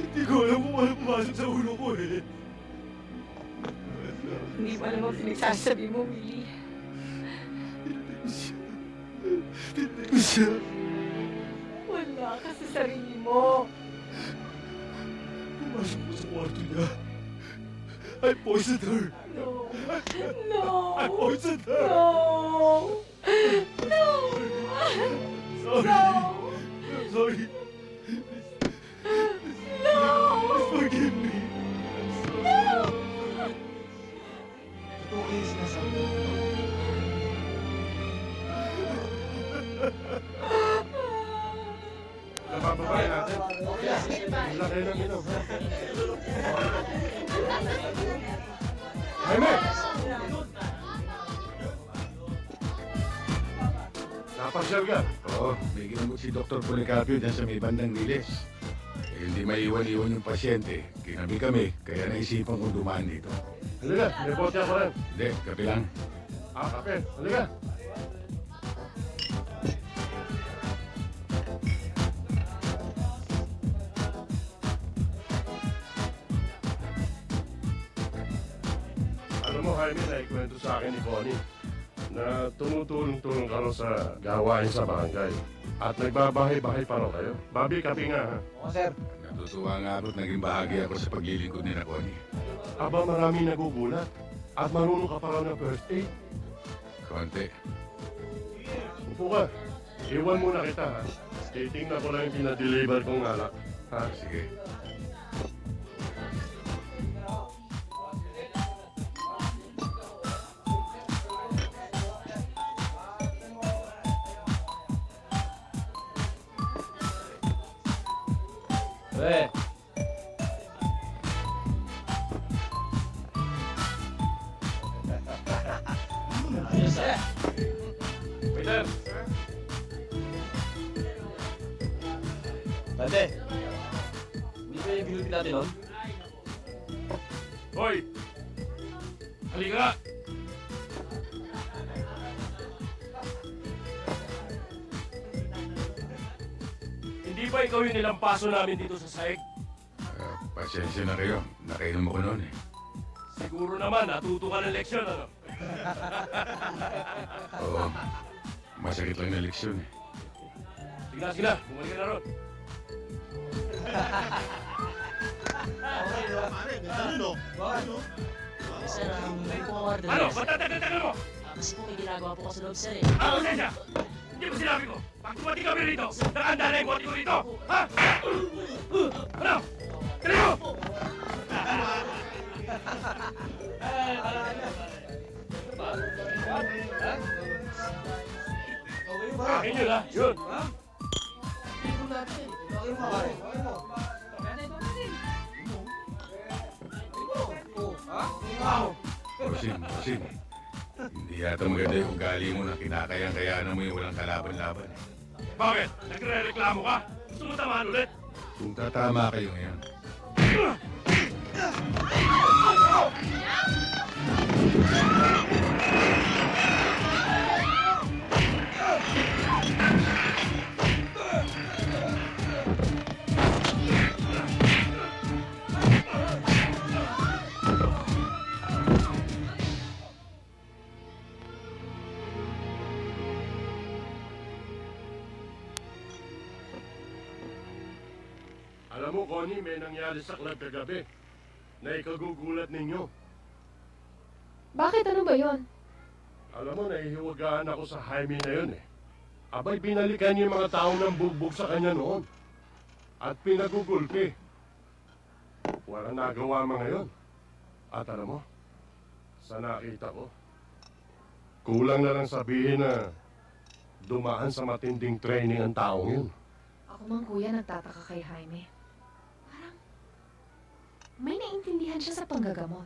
Hindi ko alam kung ano pumasok sa ulo ko eh. Hindi mo alam ang pinagsasabi mo, Willie. Pinatay ko siya. Wala ka sa sarili mo. Pumasok ko sa kwarto niya. I poisoned her. No. No. I poisoned her. No. No. Sorry. No. I'm sorry. No. Forgive me. No. Ito kayo sinasabi ko. Napapabayan natin. Laki ng inom. Jaime! Napasyal ka? Oo, may ginamot si Dr. Policarpio dyan sa may bandang Niles. Eh, hindi maiwan-iwan yung pasyente. Kinabi kami, kaya naisipan kong dumaan dito. Halika, may bote ako rin. Hindi, kape lang. Kape. Halika. Alam mo, Jaime, naikwento sa akin ni Connie na tumutulong-tulong ka raw sa gawain sa barangay. At nagbabahay-bahay pa raw kayo. Babi, kape nga, ha? Oo, sir. Natutuwa nga ako't naging bahagi ako sa paglilingkod ni Connie. Aba, marami nagugulat. At marunong ka pa raw ng first aid. Konti. Upo ka. Iwan muna kita, ha? Titingnan ko lang yung pinadeliver kong alak. Ha? Sige. Eh. Waiter! Tante! Hindi ba yung binutin natin nun? Hoy! Halika! Hindi ba ikaw yung nilampaso namin dito sa saig? Pasensya na kayo. Nakainom ako noon eh. Siguro naman, natuto ka ng leksyon, ano? Oo. Masakit lang na leksyon eh. Sige na. Bumalik ka na ron. Okay, pare. Ganda no? Bakit no? Sir, may pumawarda Ano? Ba't tatangan mo? Kasi po may ginagawa po ako sa loob, sir eh. Konsensya! Hindi mo sinabi ko! Pag tumating kami rito, nakahanda na yung bote ko rito! Ha? Ano? Kali mo! Akin yun, ha? Yun! Bossing. Hindi yata maganda yung ugali mo na kinakayang-kayaan mo yung walang kalaban-laban. Bakit? Nagre-reklamo ka? Gusto mo tamaan ulit? Kung tatama kayo ngayon, Alam mo, Connie, may nangyari sa club kagabi na ikagugulat ninyo. Bakit? Ano ba yon? Alam mo, nahihiwagaan ako sa Jaime na yun eh. Abay, binalikan niya yung mga taong nang bugbog sa kanya noon. At pinagugulpi. Wala nagawa mga yun. At alam mo, sa nakita ko, kulang na lang sabihin na dumaan sa matinding training ang taong yun. Ako man, kuya, nagtataka kay Jaime. Parang may naintindihan siya sa panggagamot.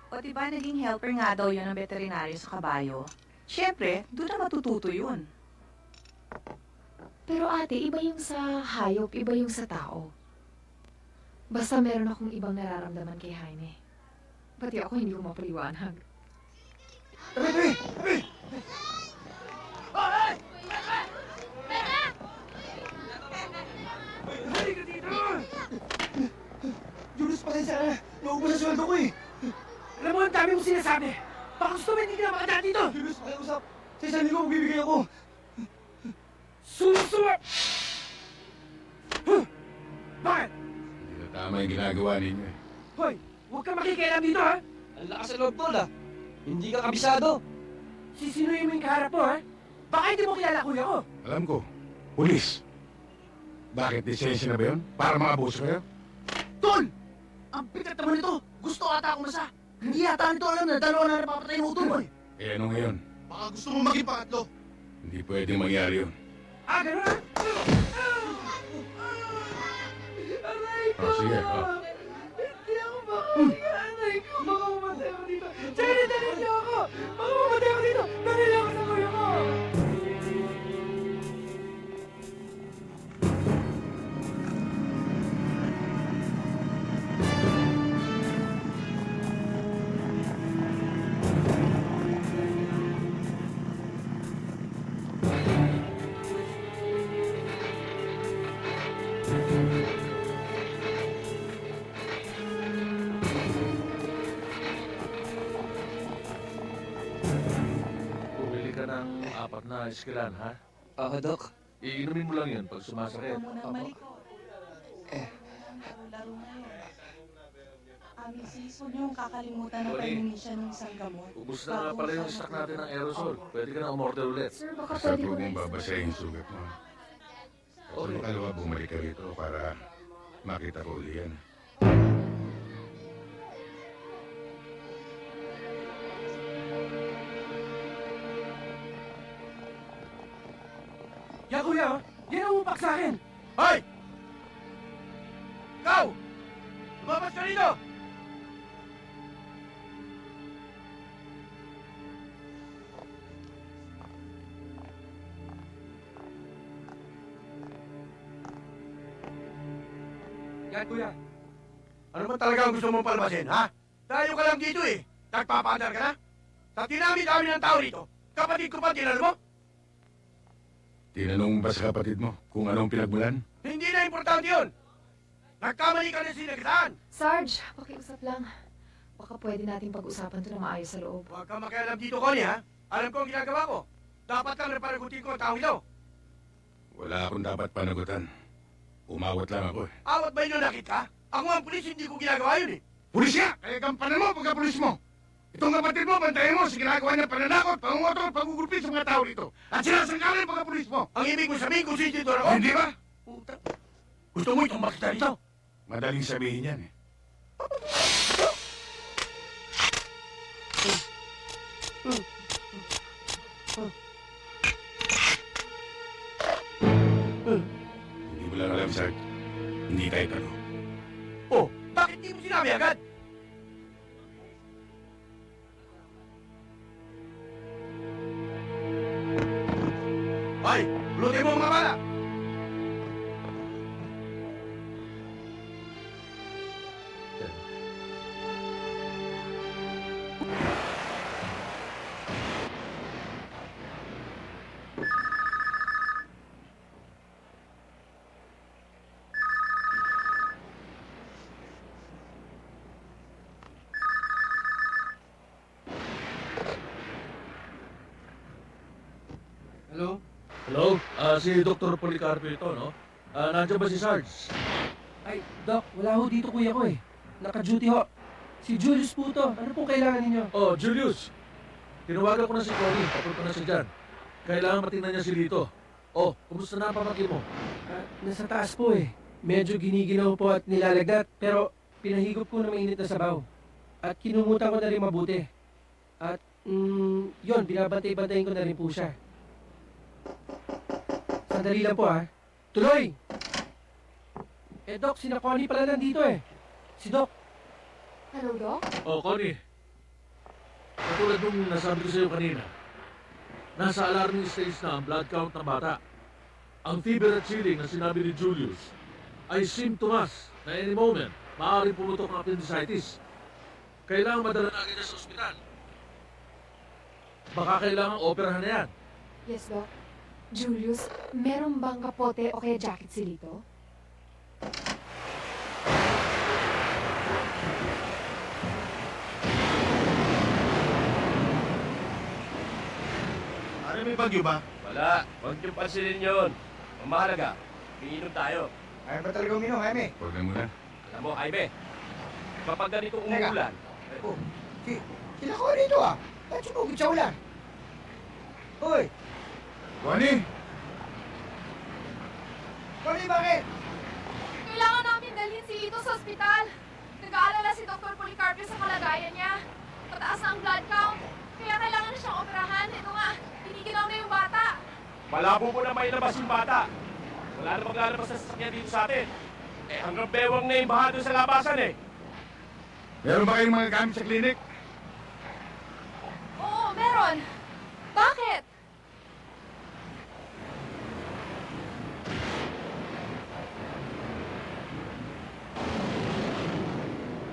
O diba naging helper nga daw yun ng veterinaryo sa kabayo? Siyempre, doon na matututo yun. Pero ate, iba yung sa hayop, iba yung sa tao. Basta meron akong ibang nararamdaman kay Jaime. Pati ako hindi ko mapaliwanag. Tabi! Hoy! Halika dito! Julius, pasensya na. Naubos ang sweldo ko eh. Alam mo, ang dami mong sinasabi. Baka gusto mo hindi ka na makadaan dito. Julius, pakiusap. Sa isang linggo, magbibigay ako. Sumusuma! Bakit? hindi na tama yung ginagawa ninyo eh. Hoy, huwag kang makikialam dito, ha? Ang lakas sa loob, tol, Hindi ka kabisado. Sisinuyin mo yung kaharap mo, ha? Baka hindi mo kilala kuya ko. Alam ko, pulis. Bakit? Lisensya na ba yun? Para mga abuso kayo? Tol! Ang bigat naman nito. Gusto ata akong masa. Hindi yata nito alam na dalawa na napapatay ng uto mo eh. Eh ano ngayon? Baka gusto mo maging pangatlo. Hindi pwedeng mangyari yun. Ah, gano'n ha? Aray ko! Sige, Hindi ako makakaliga. Aray ko! Baka mamatay ako dito. Sige, dali niyo ako! Baka mamatay ako dito. Dali niyo ako sa kuya ko! Bumili ka ng 4 na iskilan, ha? Oo, Dok. Iinumin mo lang yun pag sumasakit. Laro na Mrs., huwag niyong kakalimutan na Tony. pahingin siya ng isang gamot. Ubus na nga pala yung stock natin ng aerosol. Pwede ka na umorder ulit. Sir, baka Basta pwede po ko na mong babasahin yung sugat mo. Sa makalawa, bumalik ka rito para makita ko uli yan. Yan kuya, oh. Yan ang upak sa akin. Hoy! Ikaw! Lumabas ka rito! Yan kuya. Ano ba talaga ang gusto mong palmasin, ha? Tayo ka lang dito eh. Nagpapaandar ka na? Sa dinami-dami ng tao rito, kapatid ko pa tinalo mo? Tinanong mo ba sa kapatid mo kung anong pinagmulan? Hindi na importante yun. Nagkamali ka na sinagasaan. Sarge, pakiusap lang. Baka pwede natin pag-usapan to na maayos sa loob. Huwag kang makialam dito, Connie, ha? Alam ko ang ginagawa ko. Dapat lang napanagutin ko ang taong ito. Wala akong dapat panagutan. Umawat lang ako eh. Awat ba yun nakita? Ako ang pulis, hindi ko ginagawa yun eh. Pulis ka! Kaya gampanan mo pagka-pulis mo! Itong kapatid mo, bantayan mo sa ginagawa niya pananakot, pangungotol, pagugulpi sa mga tao rito. At sinasangkalan ang pagka-pulis mo! Ang ibig mo sabihin kung sino dito ako? Hindi ba? Puta. Gusto mo itong makita rito? Madaling sabihin yan eh. Hindi mo lang alam, Sarge. Hindi tayo tanong. Oh, bakit di mo sinabi agad? Hoy, lutin mo mga bala! Hello? Si Dr. Policarpio ito, no? Nandiyan ba si Sarge? Ay, Doc, wala ho dito kuya ko eh. Naka-duty ho. Si Julius po to. Ano pong kailangan ninyo? Oh, Julius. Tinawagan ko na si Connie. Papunta na siya dyan. Kailangan matingnan niya si Lito. Oh, kumusta na ang pamangkin mo? Nasa taas po eh. Medyo giniginaw po at nilalagnat. Pero pinahigop ko na mainit na sabaw. At kinumutan ko na rin mabuti. At yun, binabantay-bantayin ko na rin po siya. Sandali lang po ha. Tuloy! Doc, si Connie pala nandito eh. Si Doc. Hello, Doc? Oh, Connie. Katulad nung nasabi ko sa'yo kanina, nasa alarming stage na ang blood count ng bata. Ang fever at chilling na sinabi ni Julius ay symptoms na any moment maaaring pumutok ang appendicitis. Kailangan madala na agad niya sa ospital. Baka kailangan operahan na yan. Yes, Doc. Julius, meron bang kapote o kaya jacket si Lito? Ano, may bagyo ba? Wala. Huwag niyo pansinin yun. Ang mahalaga, umiinom tayo. Ayaw ba talaga uminom, Jaime? Huwag na muna. Alam mo, Jaime, kapag ganito umuulan, Oh, sila ko dito ah. Ba't sumugod sa ulan? Hoy! Connie! Connie, bakit? Kailangan namin dalhin si Lito sa ospital. Nag-aalala si Dr. Policarpio sa kalagayan niya. Pataas na ang blood count. Kaya kailangan na siyang operahan. Ito nga, tiniginaw na yung bata. malabo po na may labas yung bata. Wala na maglalabas sa sasakyan dito sa atin. Eh, hanggang bewang na yung baha doon sa labasan eh. Meron ba kayong mga gamit sa klinik? Oo, meron. Bakit?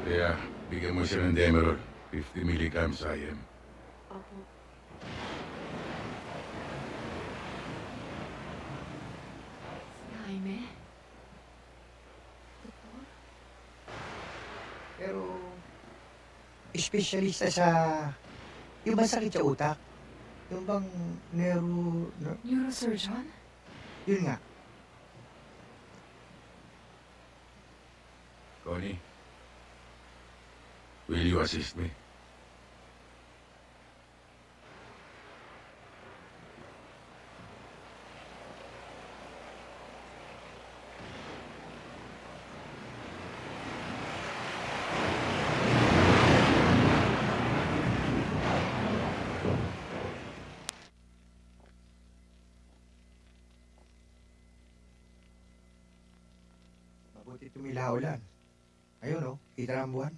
Kaya, bigyan mo siya ng Demerol. 50 milligrams IM. Opo. Jaime? Pero, espesyalista sa... Yung bang sakit sa utak? Yung bang Neurosurgeon? Yun nga. Connie, will you assist me? Mabuti tumila ulan. Ayun oh, kita ng buwan.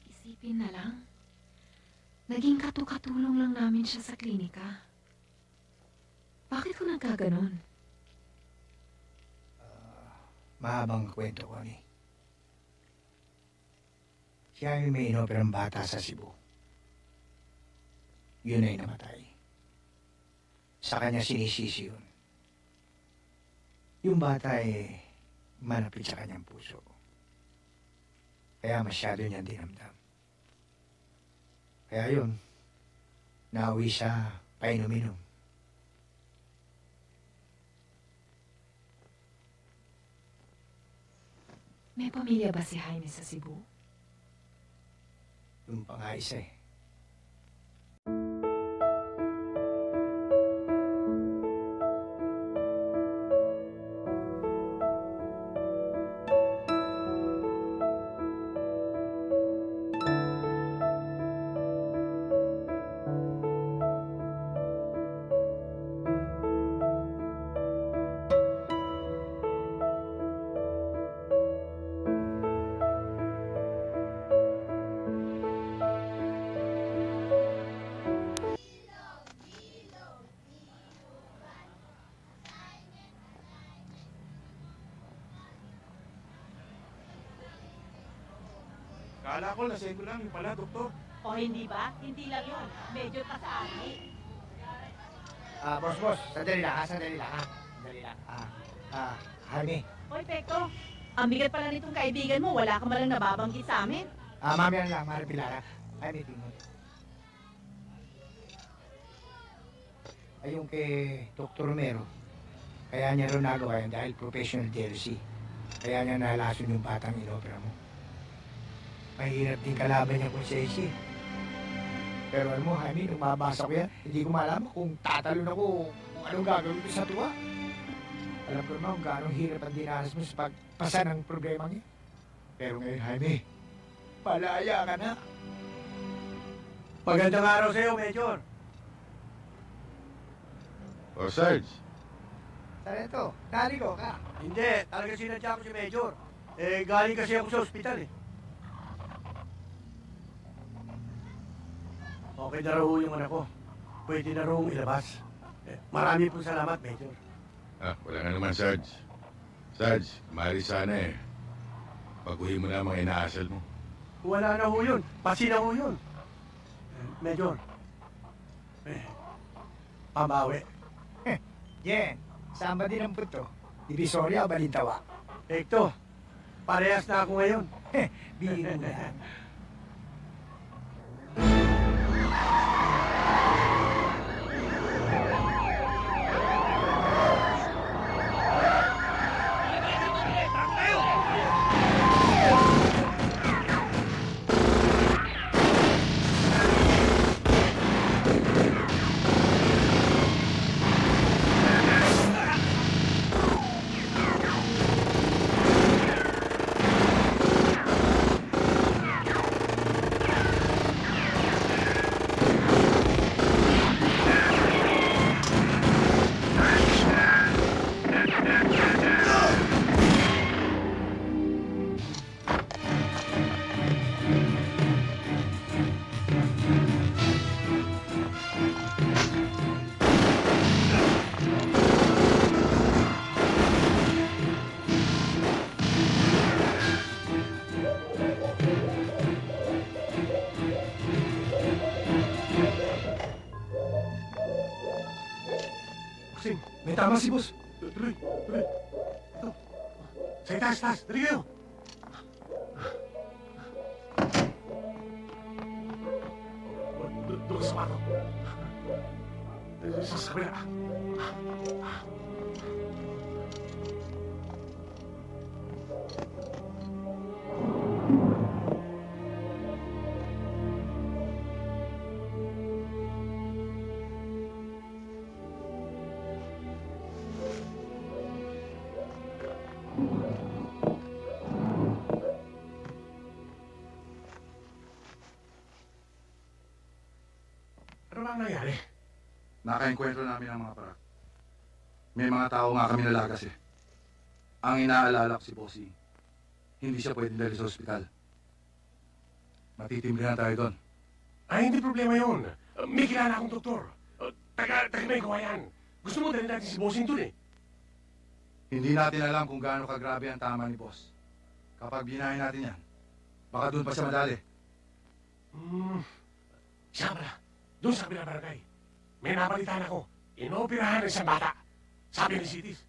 Isipin na lang. Naging katukatulong lang namin siya sa klinika. Bakit ko nagkaganon? Mahabang kwento ko ni. Siya ay may inoperang bata sa Cebu. Yun ay namatay. Sa kanya sinisisi yun. Yung bata ay manapit sa kanyang puso. Kaya masyado niyang dinamdam. Kaya yun, nauwi siya painom-inom. May pamilya ba si Jaime sa Cebu? Yung pa nga isa eh. Kala ko lasing ko lang yung pala, doktor. O hindi ba? Hindi lang yun. Medyo tasaani. Boss, sandali lang ha. Sandali lang. Jaime. Hoy, Pekto. Ang bigat pala nitong kaibigan mo. Wala ka malang nababanggit sa amin. Mamaya lang, Mari Pilara. Jaime, tingnan. Ayun kay Dr. Romero. Kaya niya rin nagawa yan dahil professional jealousy. Kaya niya nalason yung batang inopera mo. Mahirap din kalaban niya kung siya. Pero alam mo, Jaime, nung mabasa ko yan, hindi ko malaman kung tatalon ako kung anong gagawin ko sa tuwa. Alam ko naman kung gano'ng hirap ang dinanas mo sa pagpasa ng problema niya. Pero ngayon, Jaime, malaya ka na. Magandang araw sa iyo, Major. O, Sarge. Sarento, naligo ka. Hindi, talaga sinadya ko si Major. Galing kasi ako sa ospital eh. Okay na raw yung anak ko. Pwede na raw ilabas. Marami pong salamat, Major. Wala nga naman, Sarge. Sarge, maaari sana eh. Baguhin mo na ang mga inaasal mo. Wala na ho yun. Pasi na ho yun. Major. Pamawi. Jen, saan ba din ang puto? Divisoria o Balintawa? Hector, parehas na ako ngayon. Biro lang. May tama si boss. Tuloy. Ito. Sa taas. Dali kayo. Doon ka sa mato. Sa kabila. Ano ba ang nangyari? Nakaengkwentro namin ang mga parak. May mga tao nga kami nalagas eh. Ang inaalala ko si Bossy, hindi siya pwedeng dali sa ospital. Matitimbre na tayo doon. Ay, hindi problema yun. May kilala akong doktor. Taga may gawa yan. Gusto mo dali natin si Bossing doon eh. Hindi natin alam kung gaano kagrabe ang tama ni Boss. Kapag binahin natin yan, baka doon pa siya madali. Siya pala, doon sa kabilang barangay. May napalitan ako. Inoperahan ng isang bata. Sabi ni Cities.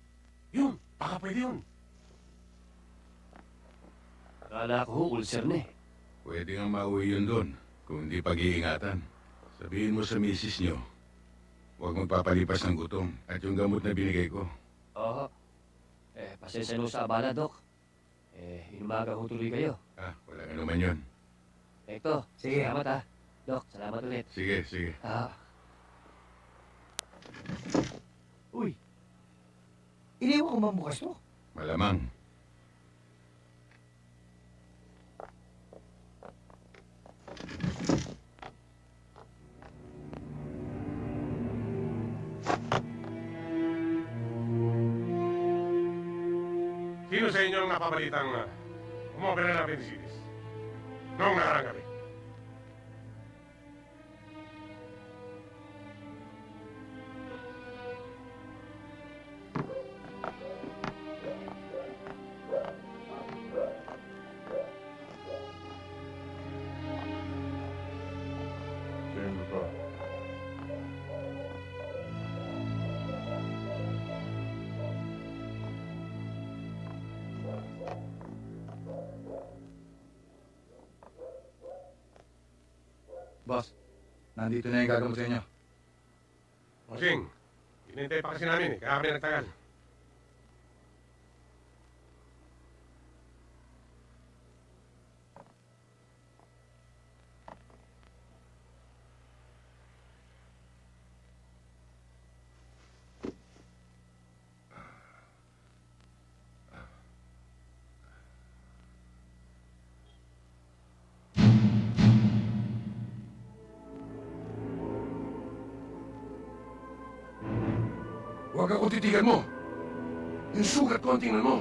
Yun, baka pwede yun. Akala ko ulcer na eh. Pwede nga mauwi yun doon, kung hindi pag-iingatan. Sabihin mo sa misis nyo, huwag magpapalipas ng gutom at yung gamot na binigay ko. Oo. Pasensya nyo sa abala, Dok. Inumaga ko tuloy kayo. Wala nga naman yun. Ekto, Sige. salamat ha. Dok, salamat ulit. Sige. Uy, iniwan ko man bukas to? Malamang. Sino sa inyo ang napabalitang umopera ng appendicitis? Noong nakarang gabi. Sino ba? Boss, nandito na yung gagamot sa inyo. Bossing, hinintay pa kasi namin eh, kaya kami nagtagal. Huwag ako titigan mo. Yung sugat ko ang tingnan mo.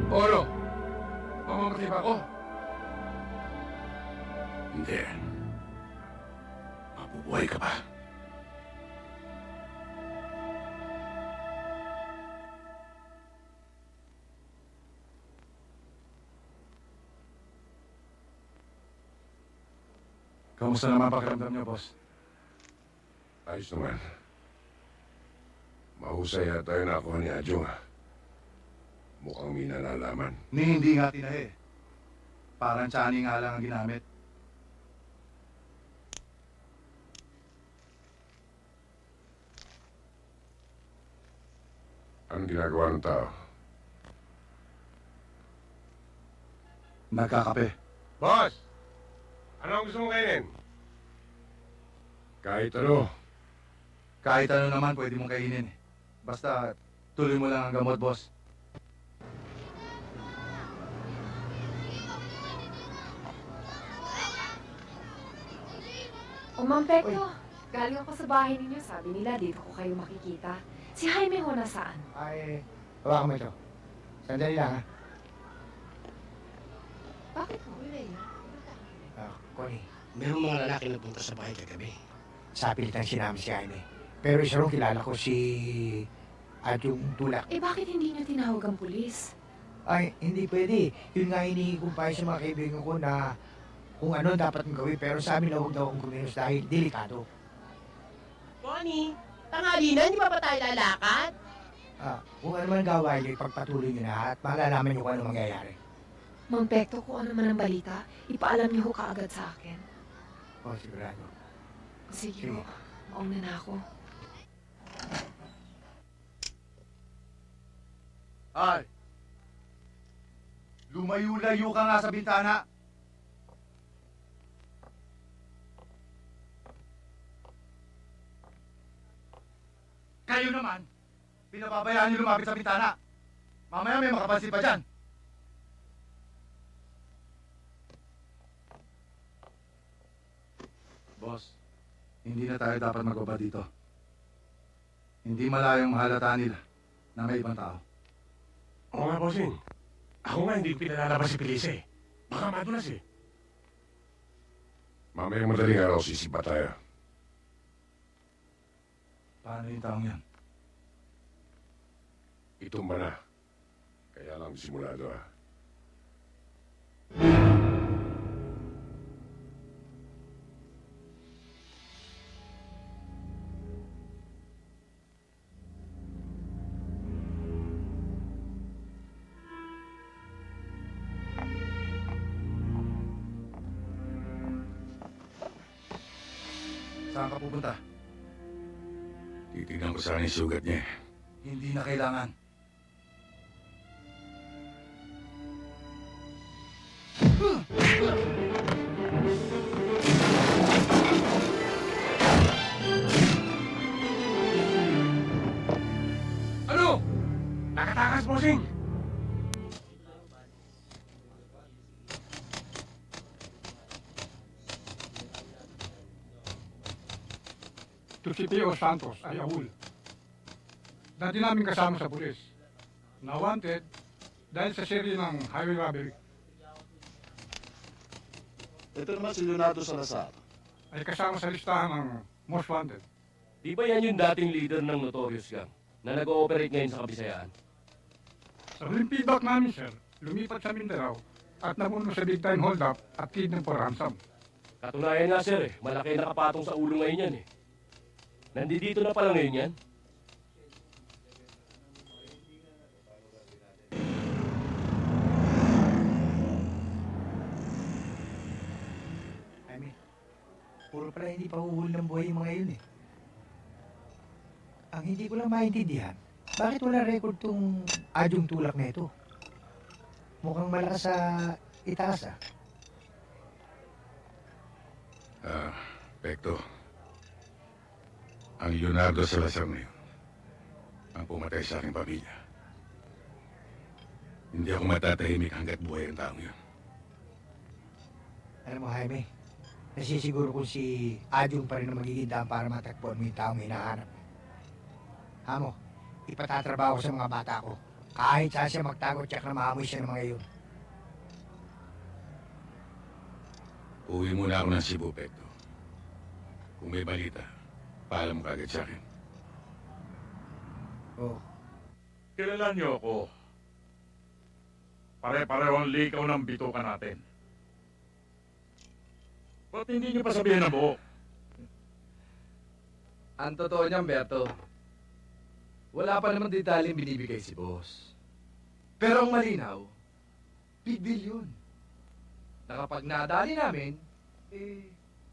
Olo, mamamatay ba ako? Hindi. Mabubuhay ka pa. Kamusta naman pakiramdam niyo, boss? Ayos naman. Mahusay yata yung nakuha ni Adjong. Mukhang may nalalaman. Hindi nga tinahe. Parang tsani nga lang ang ginamit. Anong ginagawa ng tao? Nagkakape. Boss! Ano ang gusto mong kainin? Kahit ano. Kahit ano naman pwede mong kainin. Basta tuloy mo lang ang gamot, boss. O Ma'am Pekto, galing ako sa bahay ninyo. Sabi nila, dito ko kayo makikita. Si Jaime ho nasaan? Ay, hawakan mo ito. Sandali lang, ha? Bakit ho? Connie, Merong mga lalaki na punta sa bahay kagabi. sa pilitan sinama si Jaime. Pero isa rin kilala ko si Adjong Tulak. Eh bakit hindi niyo tinawag ang pulis? Ay, hindi pwede. Yun nga hinihingi kong payo sa mga kaibigan ko na kung ano dapat mong gawin. Pero sa amin na huwag daw akong kumilos dahil delikado. Connie, tanghali na, hindi pa ba tayo lalakad? Kung ano man gawain, pagpatuloy nyo na at malalaman nyo kung ano mangyayari. Ma'am Pekto, kung ano man ang balita, ipaalam niyo ho kaagad sa akin. Sigurado. Sige ho, mauna na ako. Ay! Lumayo-layo ka nga sa bintana. Kayo naman, pinababayaan niyo lumapit sa bintana. Mamaya may makapansin pa dyan. Boss, hindi na tayo dapat magbaba dito. Hindi malayong mahalata nila na may ibang tao. Oo nga, bossing. Ako nga hindi pinalalabas si Felice eh. Baka madulas eh. Mamayang madaling araw, sisipa tayo. Paano yung taong yan? Itumba na. Kaya lang disimulado ah. Saan ka pupunta? Titignan ko sana yung sugat niya. Hindi na kailangan. Ano? Nakatakas, bossing! To si Teo Santos ay ahul. Dati namin kasama sa pulis. Na wanted dahil sa serye ng highway robbery. Ito naman si Leonardo Salazar. Ay kasama sa listahan ng most wanted. Di ba yan yung dating leader ng Notorious Gang na nag-ooperate ngayon sa Kabisayaan? Sa huling feedback namin, sir, lumipat sa Mindanao at namuno sa big time hold-up at kidnap for ransom. Katunayan nga sir malaki nakapatong sa ulo ngayon yan Nandito na pala ngayon yan. Puro pala hindi pa huhuli ng buhay yung mga yun Ang hindi ko lang maintindihan, bakit wala record tong adyong tulak na ito? Mukhang malakas sa itaas Pekto. Ang Leonardo Salazar na yun, ang pumatay sa aking pamilya. Hindi ako matatahimik hanggat buhay ang taong yun. Alam mo, Jaime, nasisiguro kung si Adyong pa rin ang magiging daan para matakbuhan mo yung taong hinahanap. Hamo, ipatatrabaho ko sa mga bata ko. Kahit saan siya magtago, tsak na maamoy siya ng mga yun. Uwi muna ako ng Cebu, Pekto. Kung may balita, paalam mo kagad sa akin. Oo. Kilala niyo ako. Pare-pareho ang likaw ng bituka natin. Ba't hindi niyo pa sabihin ang buo? Ang totoo niyan, Berto, wala pa naman detalyeng binibigay si boss. Pero ang malinaw, big deal yun. Na kapag nadali namin,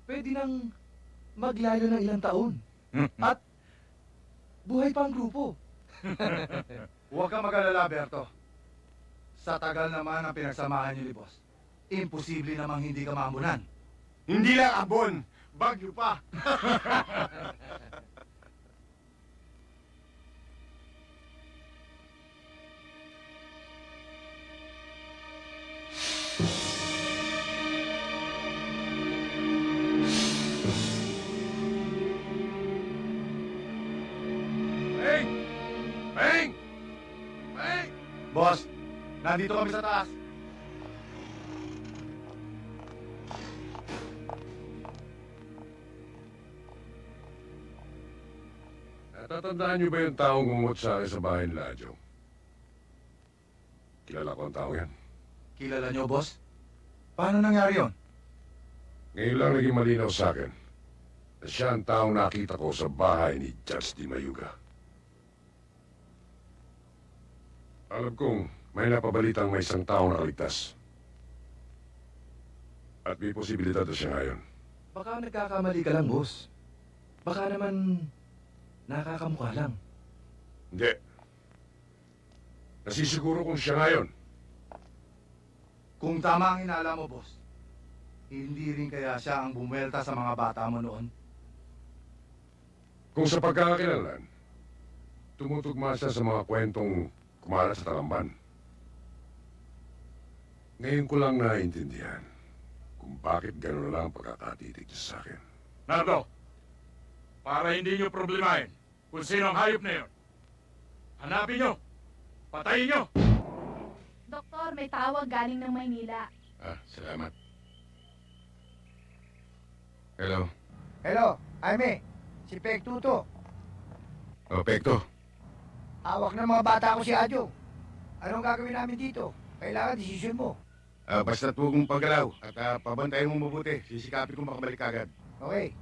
pwede nang maglalo ng ilang taon. At buhay pa ang grupo. Huwag kang mag-alala, Berto. Sa tagal naman ang pinagsamahan niyo ni boss, imposible namang hindi ka maambunan. Hindi lang ambon, bagyo pa. Peng! Peng! Peng! Boss, nandito kami sa taas. Natatandaan niyo ba yung taong gumot sa akin sa bahay ni Ladyo? Kilala ko ang tao yan. Kilala niyo, boss? Paano nangyari yon? Ngayon lang naging malinaw sa akin na siya ang taong nakita ko sa bahay ni Judge Di Mayuga. Alam kong may napabalitang may isang taong nakaligtas. At may posibilidad na siya ngayon. Baka nagkakamali ka lang, boss. Baka naman nakakamukha lang. Hindi. Nasisiguro kong siya ngayon. Kung tama ang inala mo, boss, hindi rin kaya siya ang bumuelta sa mga bata mo noon? Kung sa pagkakakilanlan, tumutugma siya sa mga kwentong kumalat sa Talamban. Ngayon ko lang naiintindihan kung bakit gano'n lang ang pagkakatitig niya sa akin. Nardo, para hindi nyo problemahin kung sino ang hayop na yun, hanapin nyo, patayin nyo. Doktor, may tawag galing ng Maynila. Salamat. Hello. Hello, Jaime. Si Pekto to. Pekto. Hawak ng mga bata ko si Adyo. Anong gagawin namin dito? Kailangan desisyon mo. Basta't huwag mong paggalaw at pabantayan mo mabuti. Sisikapin ko makabalik agad. Okay.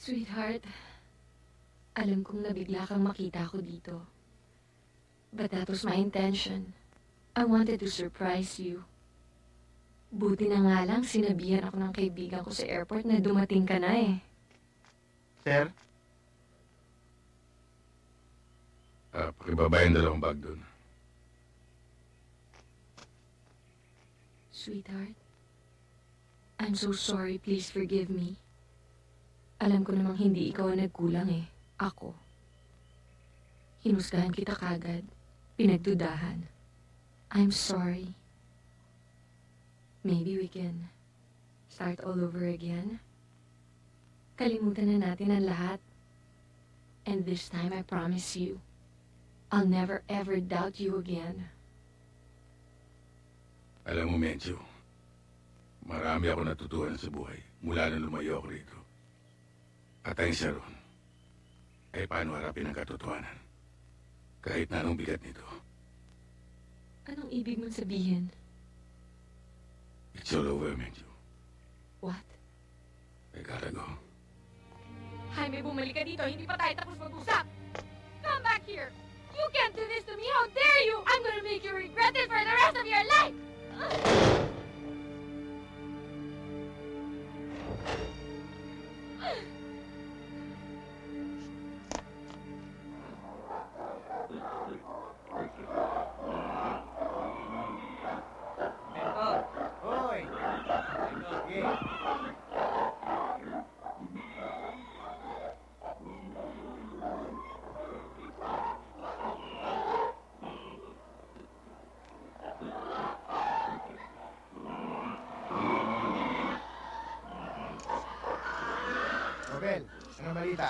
Sweetheart, alam kong nabigla kang makita ko dito. But that was my intention. I wanted to surprise you. Buti na nga lang sinabihan ako ng kaibigan ko sa airport na dumating ka na eh. Sir? Pakibaba yung dalawang bag doon. Sweetheart, I'm so sorry. Please forgive me. Alam ko namang hindi ikaw ang nagkulang eh. Ako. Hinusgahan kita kagad. Pinagdudahan. I'm sorry. Maybe we can start all over again. Kalimutan na natin ang lahat. And this time I promise you, I'll never ever doubt you again. Alam mo, Mencho, marami ako natutuhan sa buhay mula nang lumayo ako rito. At ang isa ron ay paano harapin ang katotohanan. Kahit na anong bigat nito. Anong ibig mong sabihin? It's all over, Mencho. What? I gotta go. Jaime, bumalik ka dito. Hindi pa tayo tapos mag-usap. Come back here. You can't do this to me. How dare you? I'm gonna make you regret it for the rest of your life. Robel, anong balita?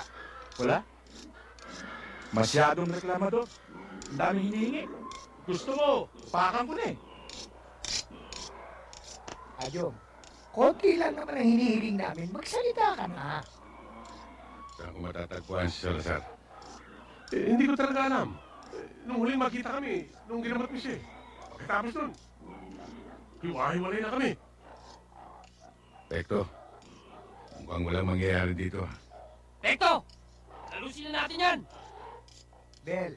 Wala. Masyadong reklamador. Ang daming hinihingi. Gusto mo, pakan ko na eh. Adyo, konti lang naman ang hinihiling namin. Magsalita ka na. Saan ko matatagpuan si Salazar? Hindi ko talaga alam. Nung huling makita kami, nung ginamat ko siya. Pagkatapos nun, hiwa-hiwalay na kami. Pekto, mukhang walang mangyayari dito. Pekto! Alusin na natin yan! Bel,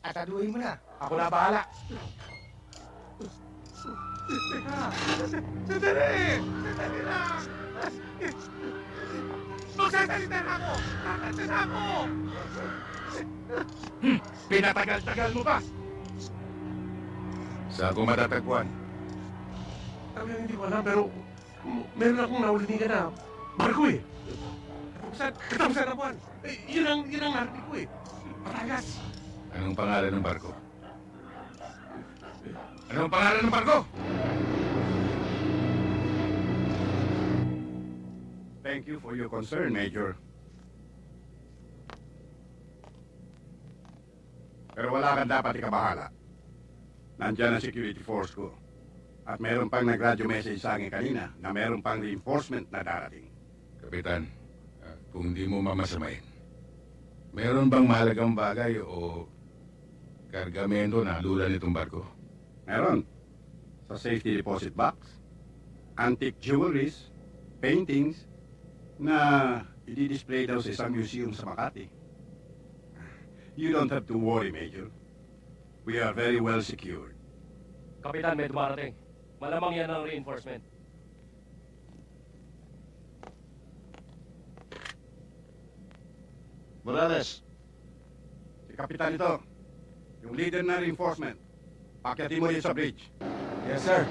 ataduhin mo na. Ako na bahala. Teka! Sandali! Sandali lang! Magsasalita na ako! Kakanta na ako! Pinatagal-tagal mo pa! Saan ko matatagpuan? Talagang hindi ko alam, pero meron akong naulinigan na barko eh. Katapusan na buwan. Yun ang narinig ko eh. Paragas. Anong pangalan ng barko? Anong pangalan ng barko? Thank you for your concern, Major. Pero wala kang dapat ikabahala. Nandiyan ang security force ko. At meron pang nag-radio message sa akin kanina na meron pang reinforcement na darating. Kapitan, kung di mo mamasamain, meron bang mahalagang bagay o kargamento na lula nitong barko? Meron. Sa safety deposit box, antique jewelries, paintings, na i-display daw sa isang museum sa Makati. You don't have to worry, Major. We are very well secured. Kapitan, may dumarating. Malamang yan ang reinforcement. Morales. Si Kapitan ito. yung leader na reinforcement, pakyatin mo yun sa bridge. Yes, sir.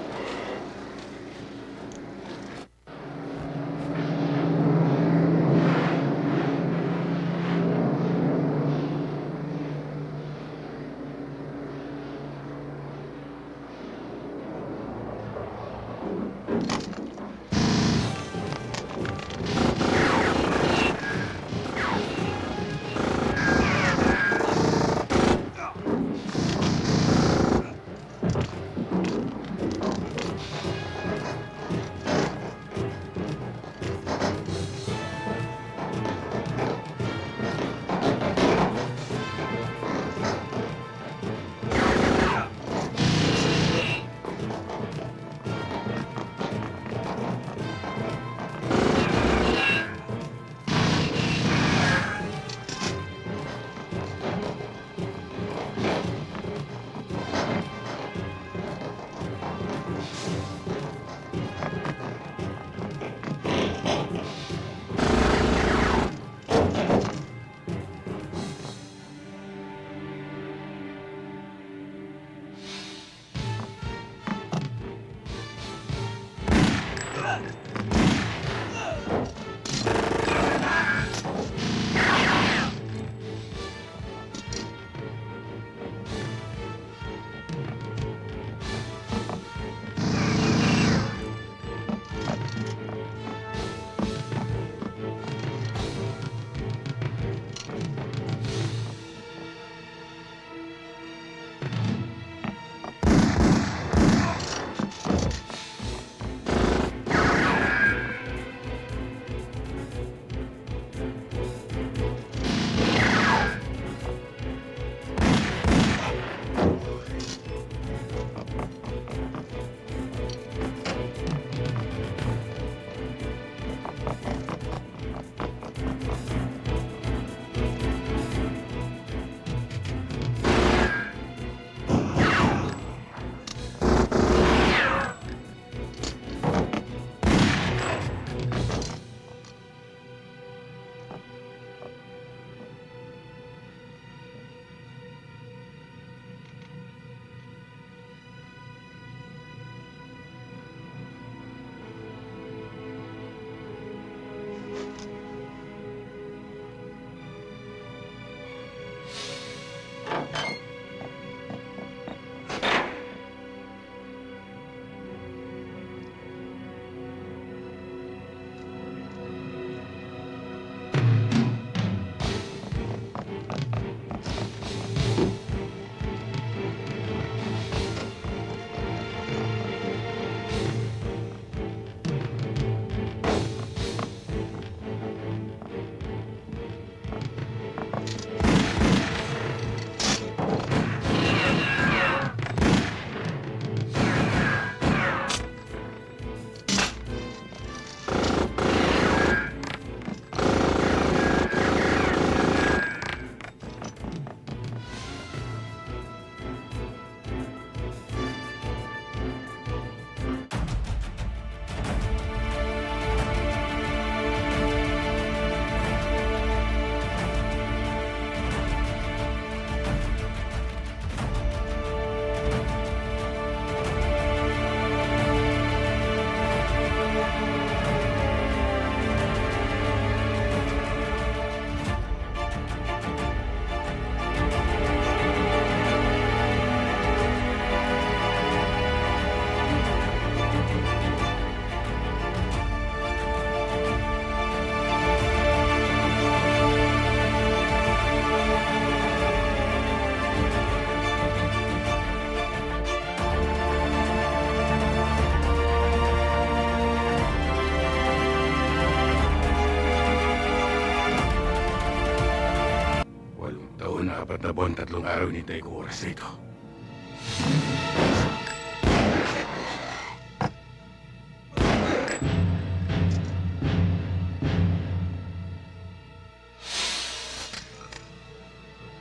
Apat na buwan, 3 araw hinintay ko oras na ito.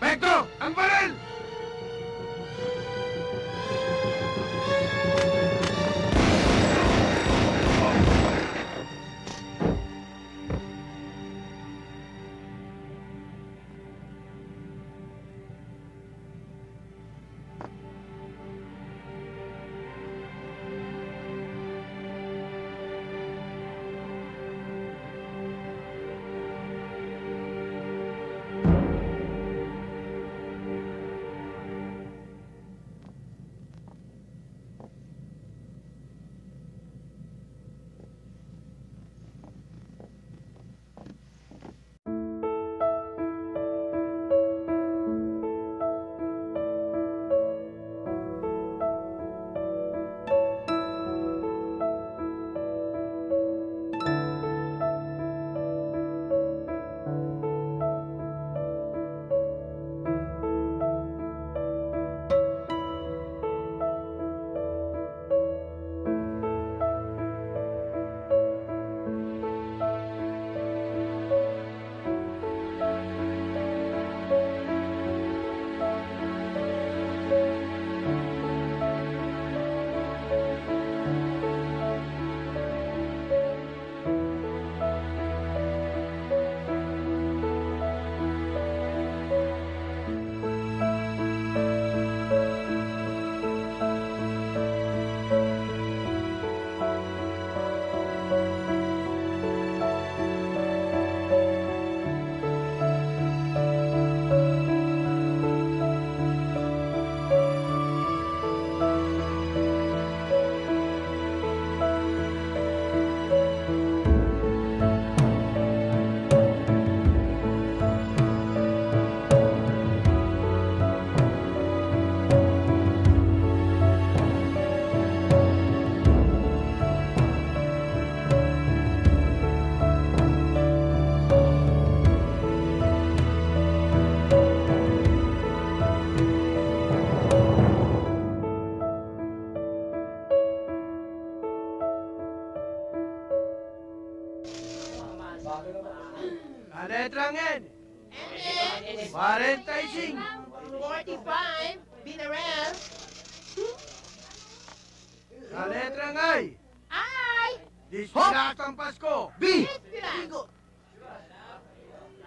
Pedro! Ang baril! Paskang Pasko! B! Bingo!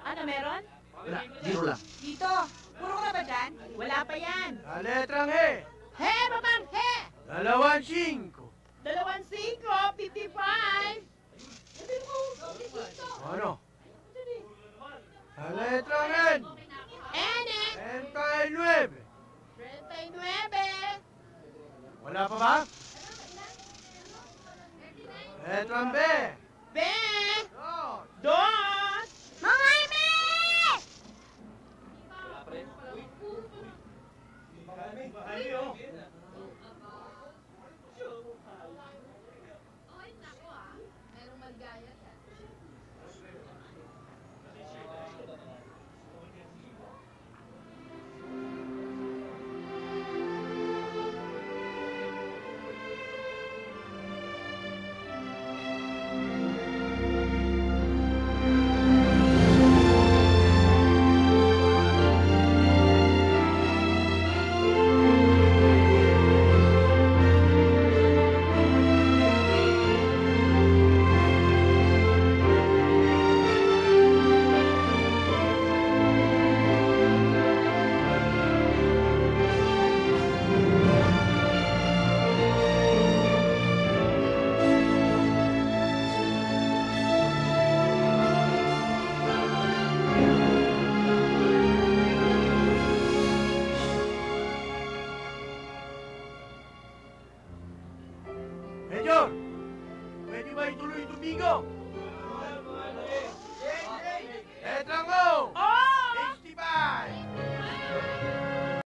Ano, meron? Wala, zero lang. Dito! Puro ka na ba dyan? Wala pa yan. Sa letrang He! He, mamang, he! 2-5! 2-5, 55! Ano? Sa letrang N! Ene! 39! 39! Wala pa ba? Letrang B! Be! Dos! Mang Jaime!